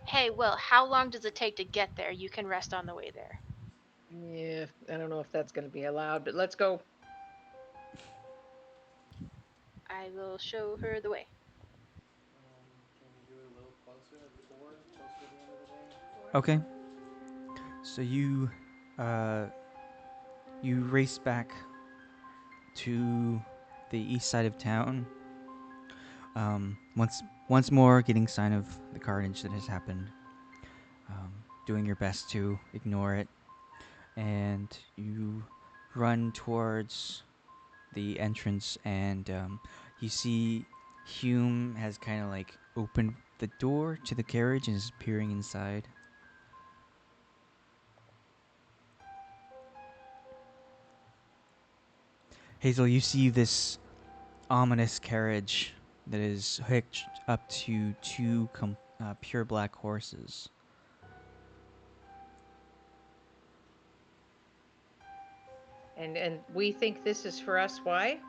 Hey, Will, how long does it take to get there? You can rest on the way there. Yeah, I don't know if that's going to be allowed, but let's go. I will show her the way. Can you do it a little closer closer to the end of the day? Okay. So you race back to the east side of town. Once more, getting sign of the carnage that has happened. Doing your best to ignore it, and you run towards the entrance, and you see Hume has kind of like opened the door to the carriage and is peering inside. Hazel, you see this ominous carriage that is hitched up to two pure black horses. And we think this is for us. Why?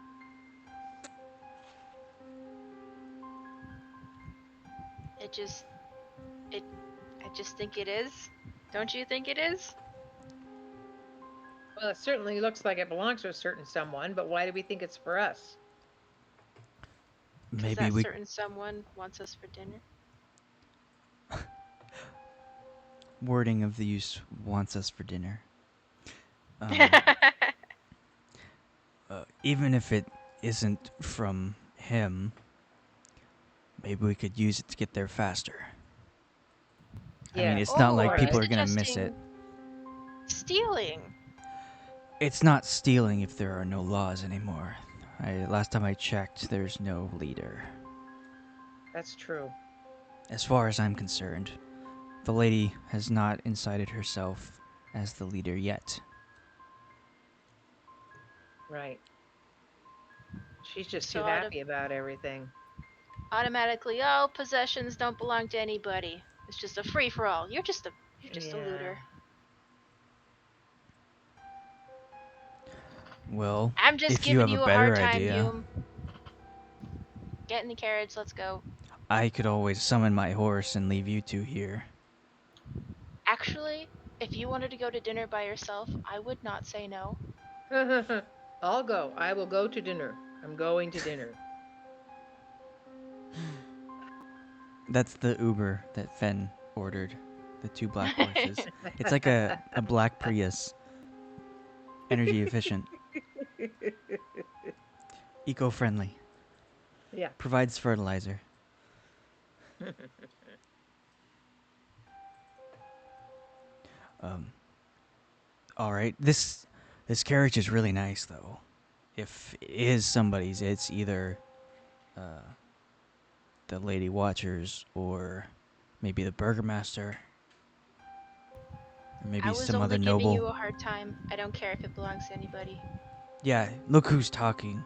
I just think it is. Don't you think it is? Well, it certainly looks like it belongs to a certain someone, but why do we think it's for us? Because Maybe that we certain someone wants us for dinner. wording of the use wants us for dinner. Even if it isn't from him, maybe we could use it to get there faster. I mean, Yes. it's not like Are you people are gonna miss it. stealing? It's not stealing if there are no laws anymore. Last time I checked, there's no leader. That's true. As far as I'm concerned, the lady has not incited herself as the leader yet. Right. She's just too So happy about everything. automatically, oh, possessions don't belong to anybody. It's just a free for all. You're just a Yeah. looter. Well, I'm just if you giving have a you a hard better time, idea, Hume. Get in the carriage, let's go. I could always summon my horse and leave you two here. Actually, if you wanted to go to dinner by yourself, I would not say no. I'll go. I will go to dinner. I'm going to dinner. That's the Uber that Fenn ordered. The two black horses. It's like a black Prius. Energy efficient. Eco-friendly. Yeah. Provides fertilizer. All right. This carriage is really nice, though. If it is somebody's, it's either the Lady Watchers or maybe the Burgomaster or maybe I was some only other giving noble. you a hard time. I don't care if it belongs to anybody. Yeah, look who's talking.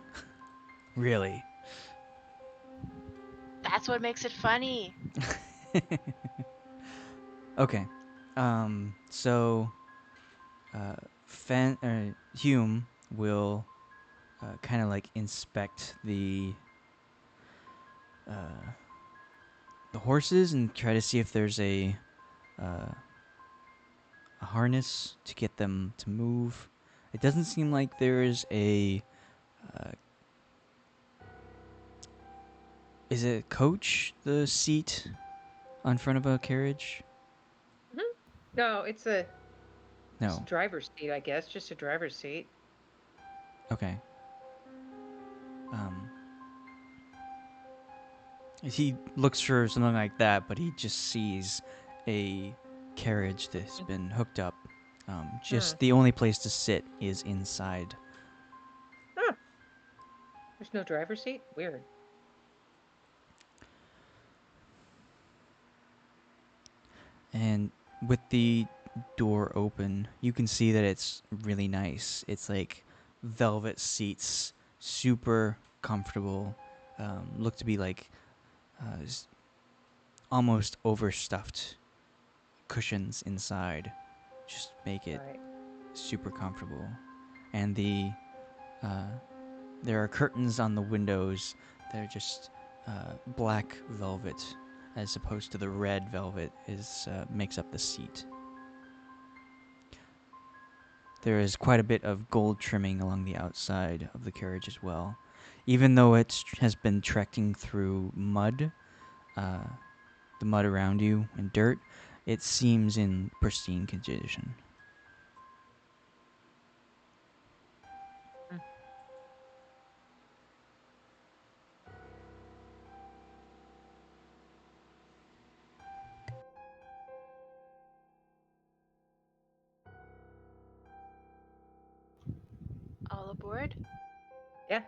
Really. That's what makes it funny. Okay. So Hume will kind of like inspect the horses and try to see if there's a harness to get them to move. It doesn't seem like there is a. Uh, is it a coach? The seat on front of a carriage? No, it's a No. driver's seat, I guess. Just a driver's seat. Okay. Um. He looks for something like that, but he just sees a carriage that's been hooked up. Just the only place to sit is inside. Huh. There's no driver's seat? Weird. And with the door open, you can see that it's really nice. It's like velvet seats, super comfortable. Look to be like almost overstuffed cushions inside. Just make it Right. super comfortable. And there are curtains on the windows that are just black velvet, as opposed to the red velvet is makes up the seat. There is quite a bit of gold trimming along the outside of the carriage as well. Even though it has been trekking through mud, the mud around you and dirt, it seems in pristine condition. All aboard? Yeah.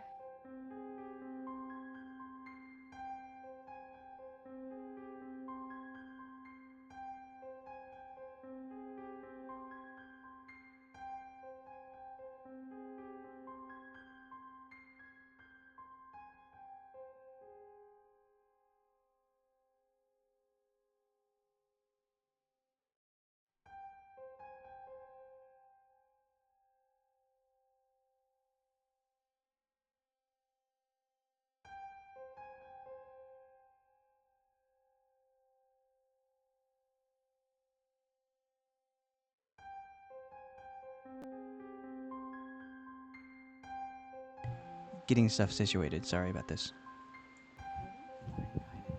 Getting stuff situated. Sorry about this.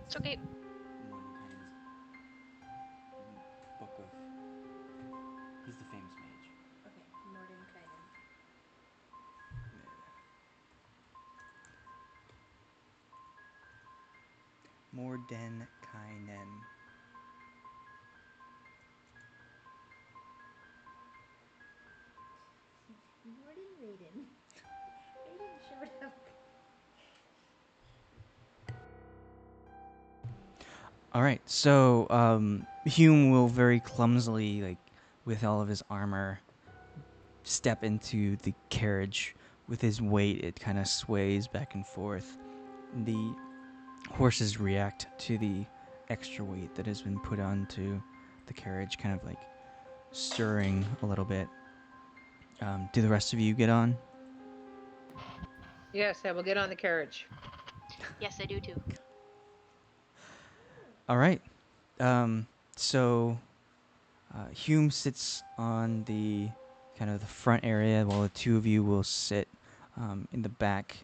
It's okay. Book of. He's the famous mage. Okay, Mordenkainen. Mordenkainen. Morden Raiden. Raiden showed up. All right, so Hume will very clumsily, like with all of his armor, step into the carriage. With his weight, it kind of sways back and forth. The horses react to the extra weight that has been put onto the carriage, kind of like stirring a little bit. Do the rest of you get on? Yes, I will get on the carriage. Yes, I do too. All right. So Hume sits on the kind of the front area, while the two of you will sit in the back.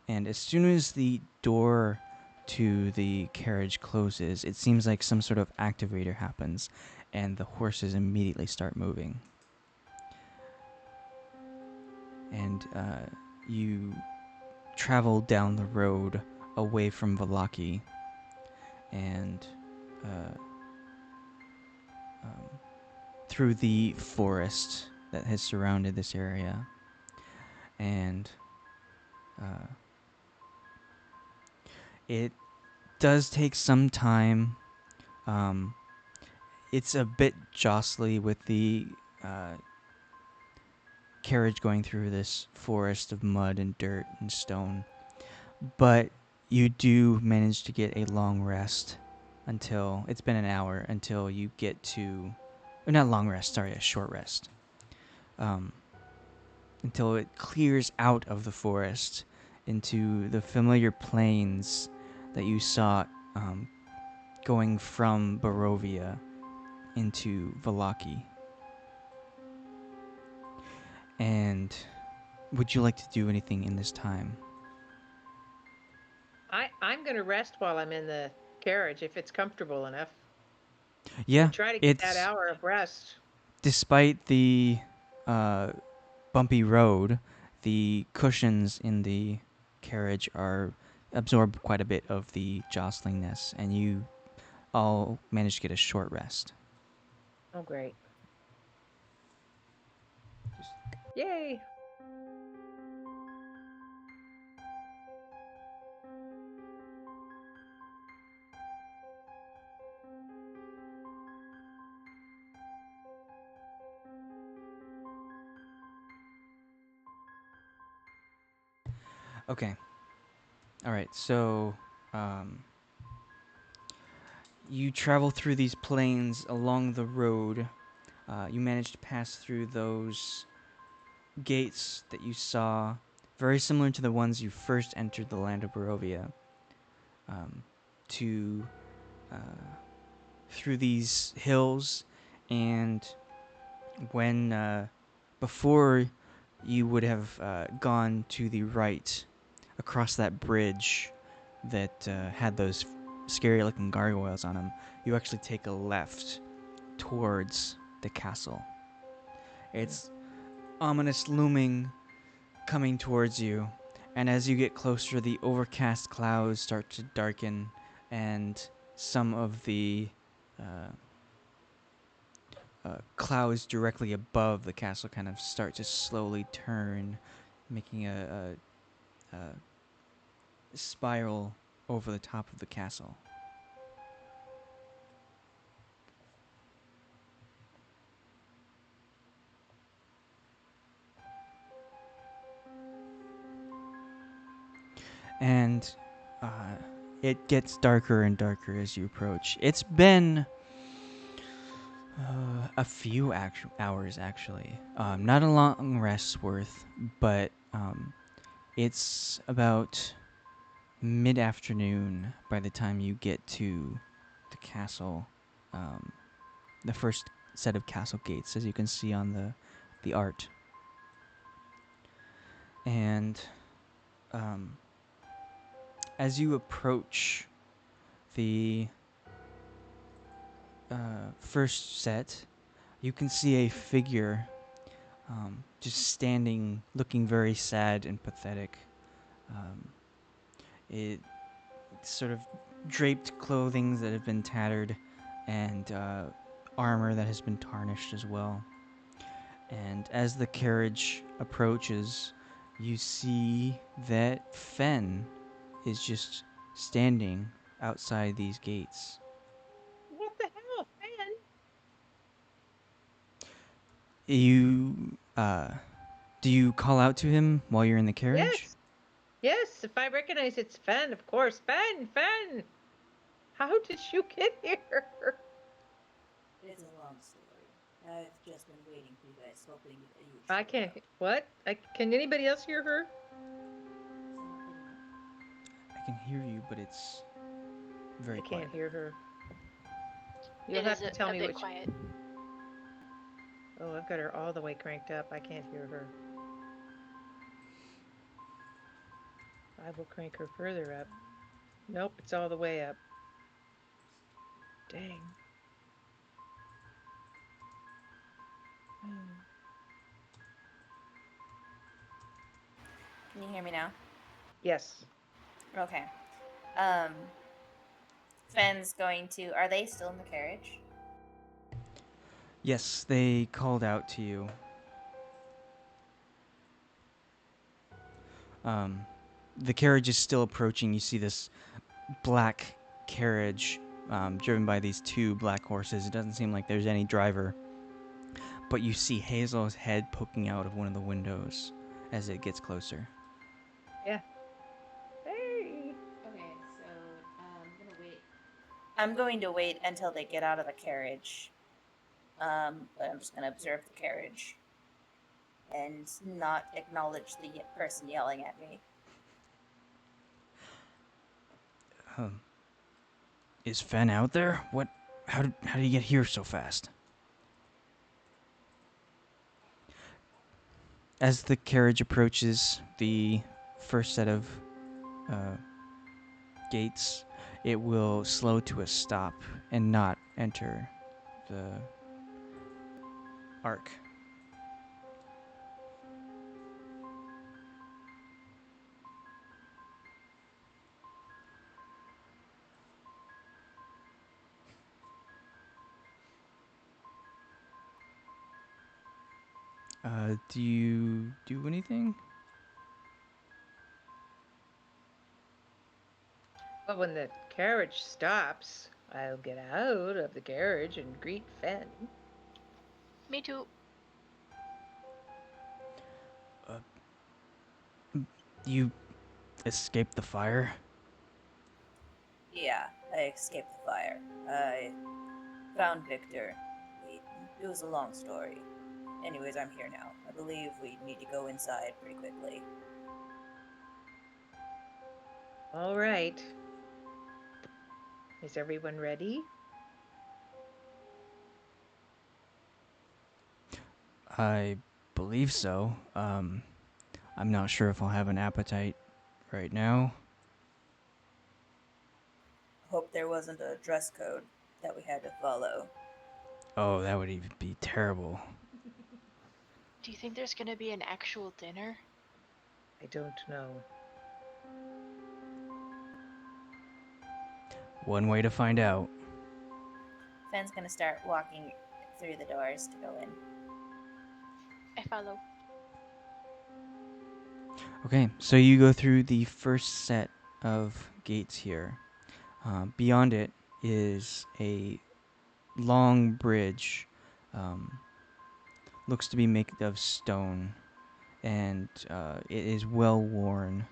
And as soon as the door to the carriage closes, it seems like some sort of activator happens, and the horses immediately start moving. And you travel down the road away from Valaki, and through the forest that has surrounded this area. And it does take some time. It's a bit jostly with the carriage going through this forest of mud and dirt and stone. But you do manage to get a long rest until it's been an hour until you get to, or not long rest, sorry, a short rest. Until it clears out of the forest into the familiar plains that you saw going from Barovia into Valaki. And would you like to do anything in this time? I'm going to rest while I'm in the carriage if it's comfortable enough. Yeah, Try to get that hour of rest. Despite the bumpy road, the cushions in the carriage are absorb quite a bit of the jostlingness, and you all manage to get a short rest. Oh, great. Yay. Okay. All right. So, um, you travel through these plains along the road. You manage to pass through those gates that you saw, very similar to the ones you first entered the land of Barovia, to through these hills, and when before you would have gone to the right across that bridge that had those scary looking gargoyles on them, you actually take a left towards the castle. It's ominous looming coming towards you, and as you get closer, the overcast clouds start to darken, and some of the uh, clouds directly above the castle kind of start to slowly turn, making a spiral over the top of the castle. And it gets darker and darker as you approach. It's been a few hours, actually. Not a long rest's worth, but it's about mid-afternoon by the time you get to the castle. The first set of castle gates, as you can see on the art. And as you approach the first set, you can see a figure just standing, looking very sad and pathetic. It's sort of draped clothing that have been tattered, and armor that has been tarnished as well. And as the carriage approaches, you see that Fenn is just standing outside these gates. What the hell, man? You do you call out to him while you're in the carriage? Yes. Yes, if I recognize it's Fenn, of course. Fenn! How did you get here? It's a long story. I've just been waiting for you guys, hoping that you would. I can't. What? Can anybody else hear her? I can hear you, but it's very I quiet. can't hear her. You'll It have is to tell a me bit which. quiet. Oh, I've got her all the way cranked up. I can't hear her. I will crank her further up. Nope, it's all the way up. Dang. Can you hear me now? Yes. Okay. Fenn's going to. Are they still in the carriage? Yes, they called out to you. The carriage is still approaching. You see this black carriage driven by these two black horses. It doesn't seem like there's any driver. But you see Hazel's head poking out of one of the windows as it gets closer. Yeah. Hey. Okay, so I'm gonna wait. I'm going to wait until they get out of the carriage. But I'm just going to observe the carriage and not acknowledge the person yelling at me. Is Fenn out there? What? How did he get here so fast? As the carriage approaches the first set of gates, it will slow to a stop and not enter the arc. Do you do anything? But when the carriage stops, I'll get out of the carriage and greet Fenn. Me too. You escape the fire? Yeah, I escaped the fire. I found Victor. It was a long story. Anyways, I'm here now. I believe we need to go inside pretty quickly. All right. Is everyone ready? I believe so. I'm not sure if I'll have an appetite right now. Hope there wasn't a dress code that we had to follow. Oh, that would even be terrible. Do you think there's gonna be an actual dinner? I don't know. One way to find out. Fenn's gonna start walking through the doors to go in. I follow. Okay, so you go through the first set of gates here. Beyond it is a long bridge. Looks to be made of stone, and it is well worn,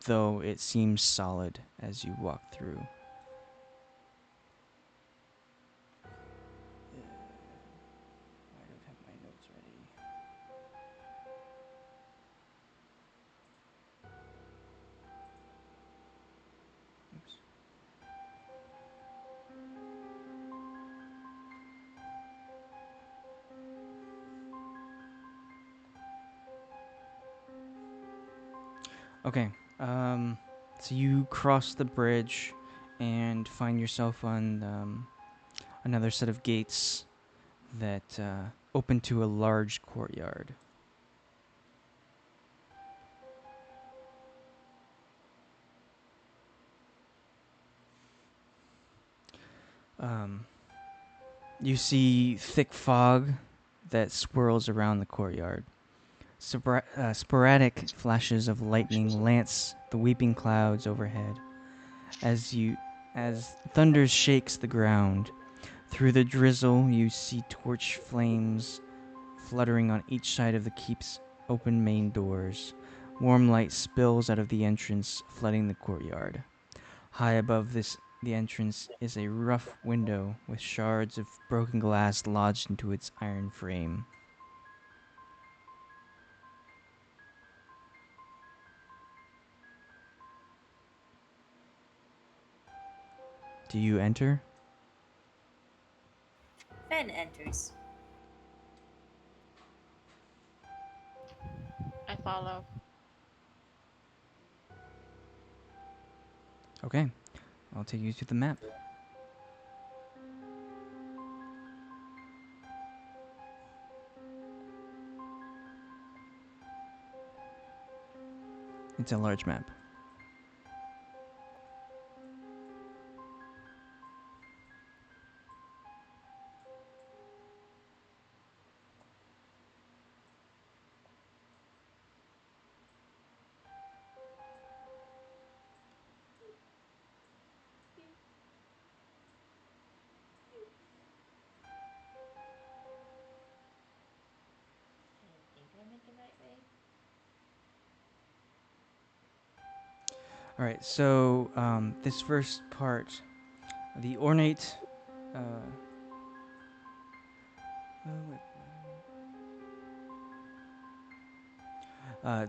though it seems solid as you walk through. I don't have my notes ready. Oops. Okay, so you cross the bridge and find yourself on another set of gates that open to a large courtyard. Um, you see thick fog that swirls around the courtyard. Sporadic flashes of lightning lance the weeping clouds overhead as thunder shakes the ground. Through the drizzle, you see torch flames fluttering on each side of the keep's open main doors. Warm light spills out of the entrance, flooding the courtyard. High above the entrance is a rough window with shards of broken glass lodged into its iron frame. Do you enter? Fenn enters. I follow. Okay, I'll take you to the map. It's a large map. I think I'm in the right way. All right, so this first part, the ornate.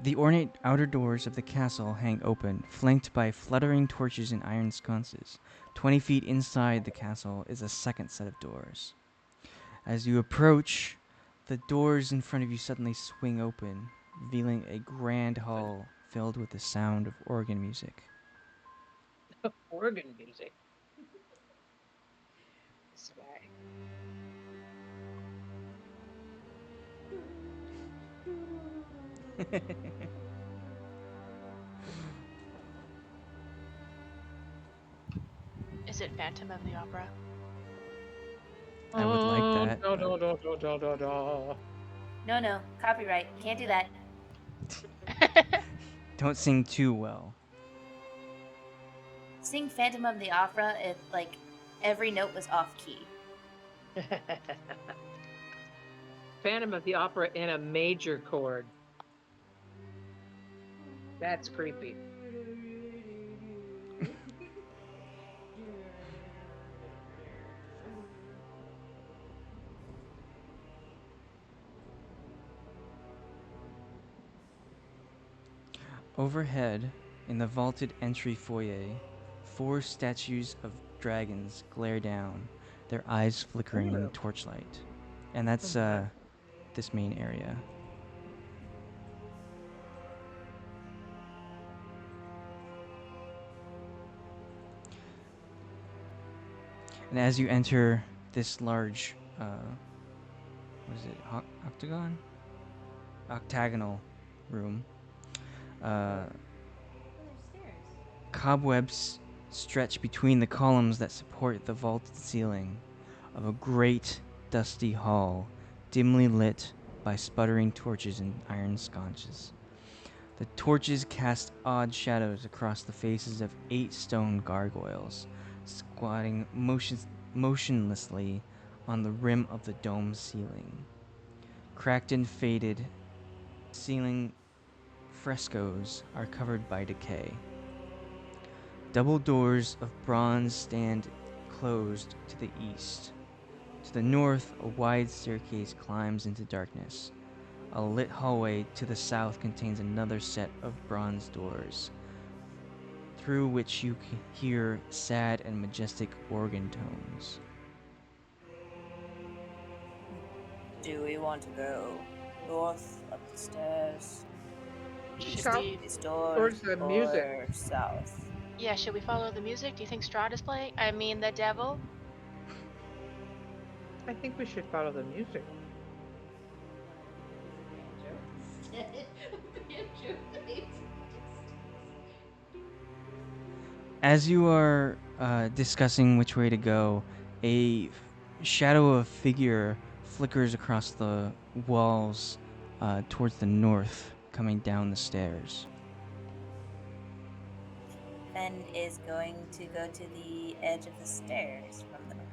The ornate outer doors of the castle hang open, flanked by fluttering torches and iron sconces. 20 feet inside the castle is a second set of doors. As you approach, the doors in front of you suddenly swing open, revealing a grand hall filled with the sound of organ music. Organ music. Swag. Is it Phantom of the Opera? I would like that, Da, but da, da, da, da, da. No, copyright. Can't do that. don't sing too well. Sing Phantom of the Opera if, like, every note was off key. Phantom of the Opera in a major chord. That's creepy. Overhead, in the vaulted entry foyer, 4 statues of dragons glare down, their eyes flickering in the Ooh. torchlight. And that's Oh my. this main area. And as you enter this large, what is it, octagon? Octagonal room, uh, Oh, there's stairs. cobwebs stretch between the columns that support the vaulted ceiling of a great, dusty hall, dimly lit by sputtering torches and iron sconces. The torches cast odd shadows across the faces of 8 stone gargoyles, squatting motionlessly on the rim of the dome ceiling. Cracked and faded ceiling frescoes are covered by decay. Double doors of bronze stand closed to the east. To the north, a wide staircase climbs into darkness. A lit hallway to the south contains another set of bronze doors, through which you can hear sad and majestic organ tones. Do we want to go north up the stairs? Should South we? These doors towards the music. or south? Yeah, should we follow the music? Do you think Strahd is playing? I mean, the devil. I think we should follow the music. Banjo. As you are discussing which way to go, shadow of figure flickers across the walls towards the north, coming down the stairs. Fenn is going to go to the edge of the stairs from the north.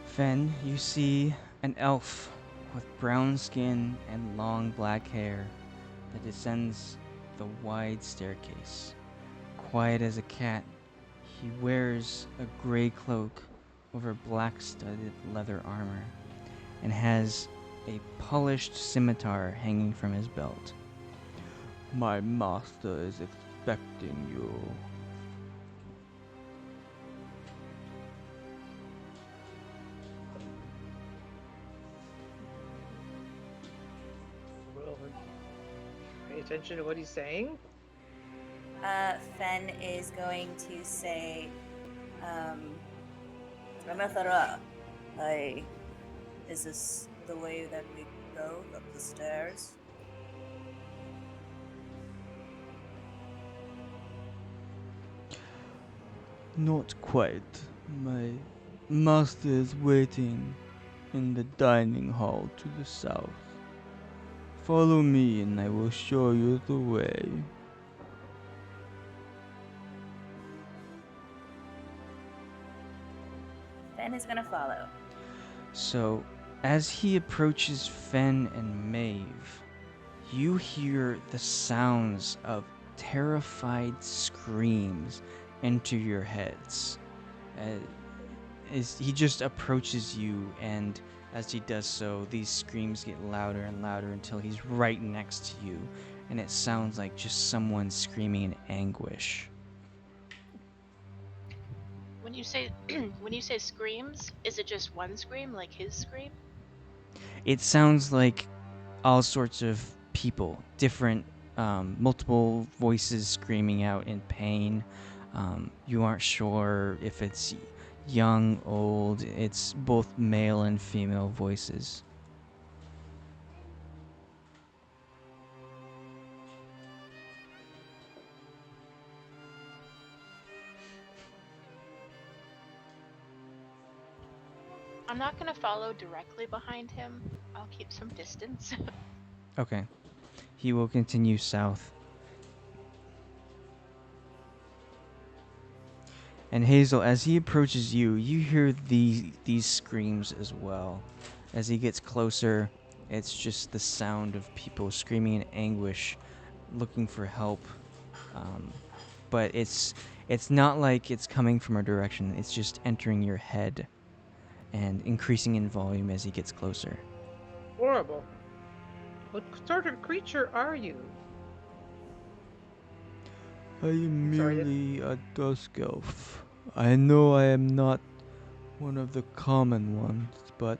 Fenn, you see an elf with brown skin and long black hair that descends the wide staircase. Quiet as a cat, he wears a gray cloak over black studded leather armor and has a polished scimitar hanging from his belt. My master is expecting you. We'll pay attention to what he's saying. Fenn is going to say, Ramethara, is this the way that we go up the stairs? Not quite. My master is waiting in the dining hall to the south. Follow me and I will show you the way. Fenn is gonna follow. So, as he approaches Fenn and Maeve, you hear the sounds of terrified screams enter your heads. As he just approaches you, and as he does so, these screams get louder and louder until he's right next to you, and it sounds like just someone screaming in anguish. When you say when you say screams, is it just one scream, like his scream? It sounds like all sorts of people, different, multiple voices screaming out in pain. You aren't sure if it's young, old. It's both male and female voices. I'm not gonna follow directly behind him. I'll keep some distance. Okay. He will continue south. And Hazel, as he approaches you, you hear these screams as well. As he gets closer, it's just the sound of people screaming in anguish, looking for help. But it's not like it's coming from a direction. It's just entering your head and increasing in volume as he gets closer. Horrible. What sort of creature are you? I am Sorry, merely a dusk elf. I know I am not one of the common ones, but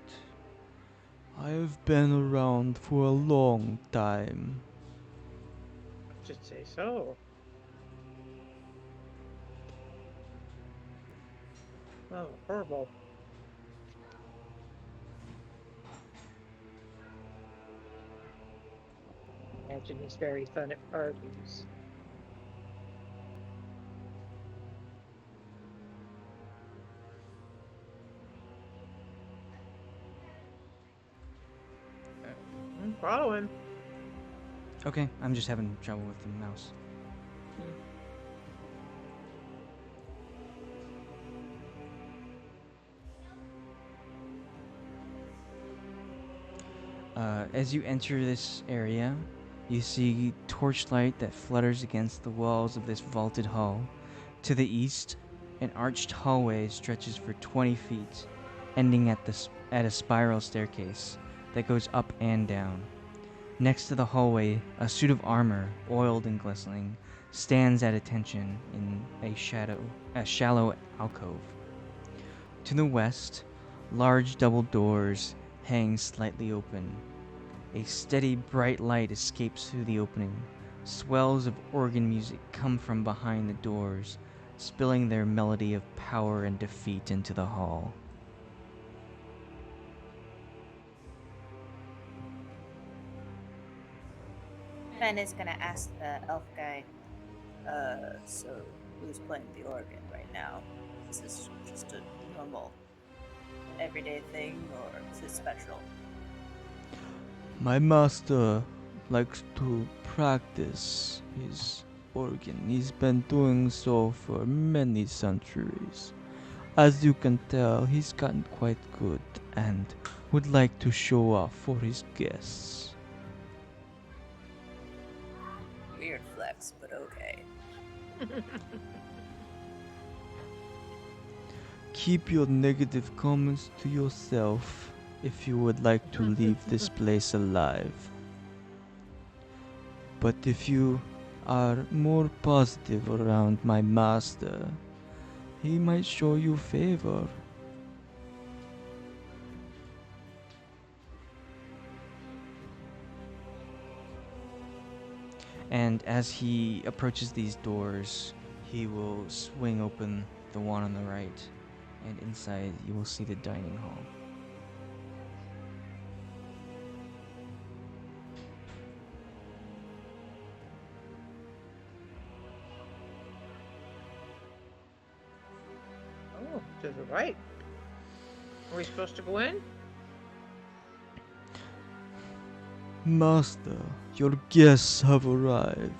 I have been around for a long time. I should say so. Oh, horrible. Imagine he's very fun at parties. Follow him. Okay, I'm just having trouble with the mouse. As you enter this area, you see torchlight that flutters against the walls of this vaulted hall. To the east, an arched hallway stretches for 20 feet, ending at a spiral staircase that goes up and down. Next to the hallway, a suit of armor, oiled and glistening, stands at attention in a shallow alcove. To the west, large double doors hang slightly open. A steady, bright light escapes through the opening. Swells of organ music come from behind the doors, spilling their melody of power and defeat into the hall. Fenn is gonna ask the elf guy, so who's playing the organ right now? Is this just a normal, everyday thing, or is it special? My master likes to practice his organ. He's been doing so for many centuries. As you can tell, he's gotten quite good and would like to show off for his guests. Weird flex, but okay. Keep your negative comments to yourself if you would like to leave this place alive. But if you are more positive around my master, he might show you favor. And as he approaches these doors, he will swing open the one on the right, and inside you will see the dining hall. Oh, to the right. Are we supposed to go in? Master, your guests have arrived.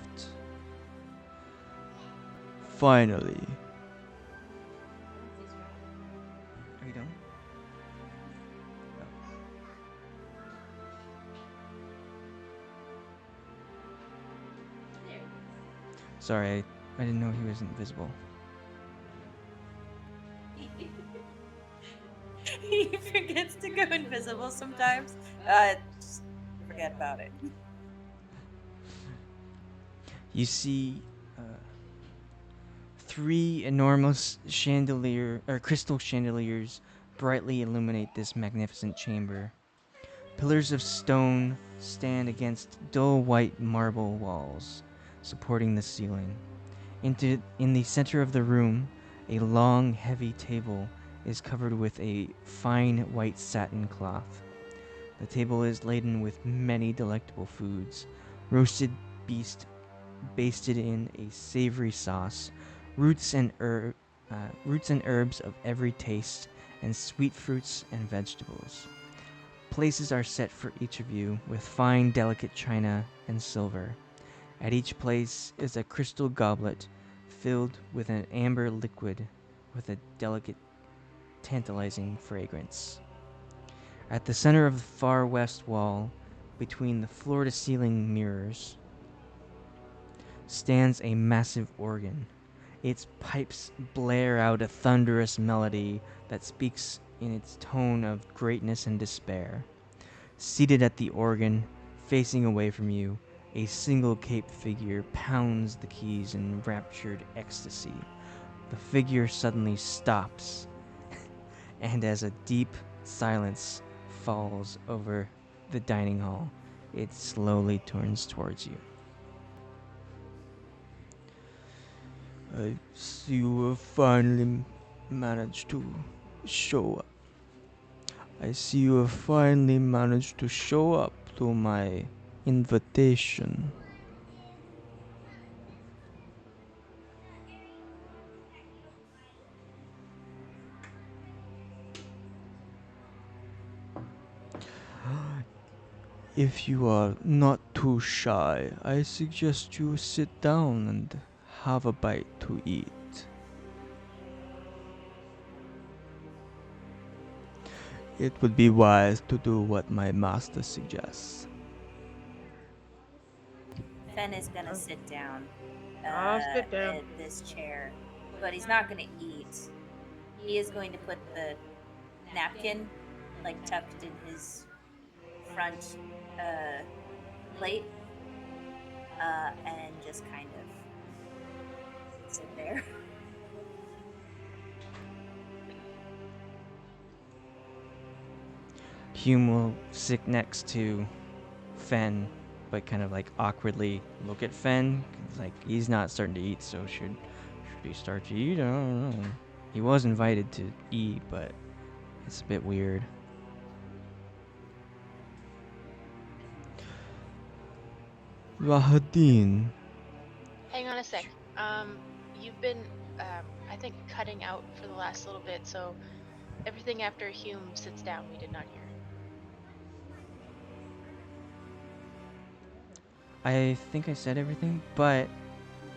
Finally. Are you done? There. Sorry, I didn't know he was invisible. He forgets to go invisible sometimes. Just forget about it. You see three enormous crystal chandeliers brightly illuminate this magnificent chamber. Pillars of stone stand against dull white marble walls, supporting the ceiling. In the center of the room, a long, heavy table is covered with a fine white satin cloth. The table is laden with many delectable foods: roasted beast basted in a savory sauce, roots and herbs of every taste, and sweet fruits and vegetables. Places are set for each of you with fine, delicate china and silver. At each place is a crystal goblet filled with an amber liquid with a delicate, tantalizing fragrance. At the center of the far west wall, between the floor-to-ceiling mirrors, stands a massive organ. Its pipes blare out a thunderous melody that speaks in its tone of greatness and despair. Seated at the organ, facing away from you, a single caped figure pounds the keys in raptured ecstasy. The figure suddenly stops, and as a deep silence falls over the dining hall, it slowly turns towards you. I see you have finally managed to show up. I see you have finally managed to show up to my invitation. If you are not too shy, I suggest you sit down and have a bite to eat. It would be wise to do what my master suggests. Fenn is gonna sit down I'll sit down. at this chair, but he's not gonna eat. He is going to put the napkin like tucked in his front plate and just kind of sit there. Hume will sit next to Fenn, but kind of like awkwardly look at Fenn. 'Cause, like, he's not starting to eat, so should he start to eat? I don't know. He was invited to eat, but it's a bit weird. Rahadin. Hang on a sec. You've been, I think, cutting out for the last little bit, so everything after Hume sits down we did not hear. I think I said everything, but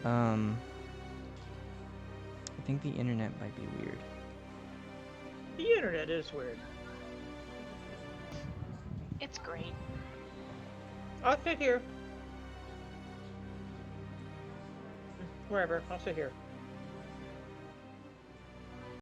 I think the internet might be weird. The internet is weird. It's great. I'll sit here. Wherever. I'll sit here.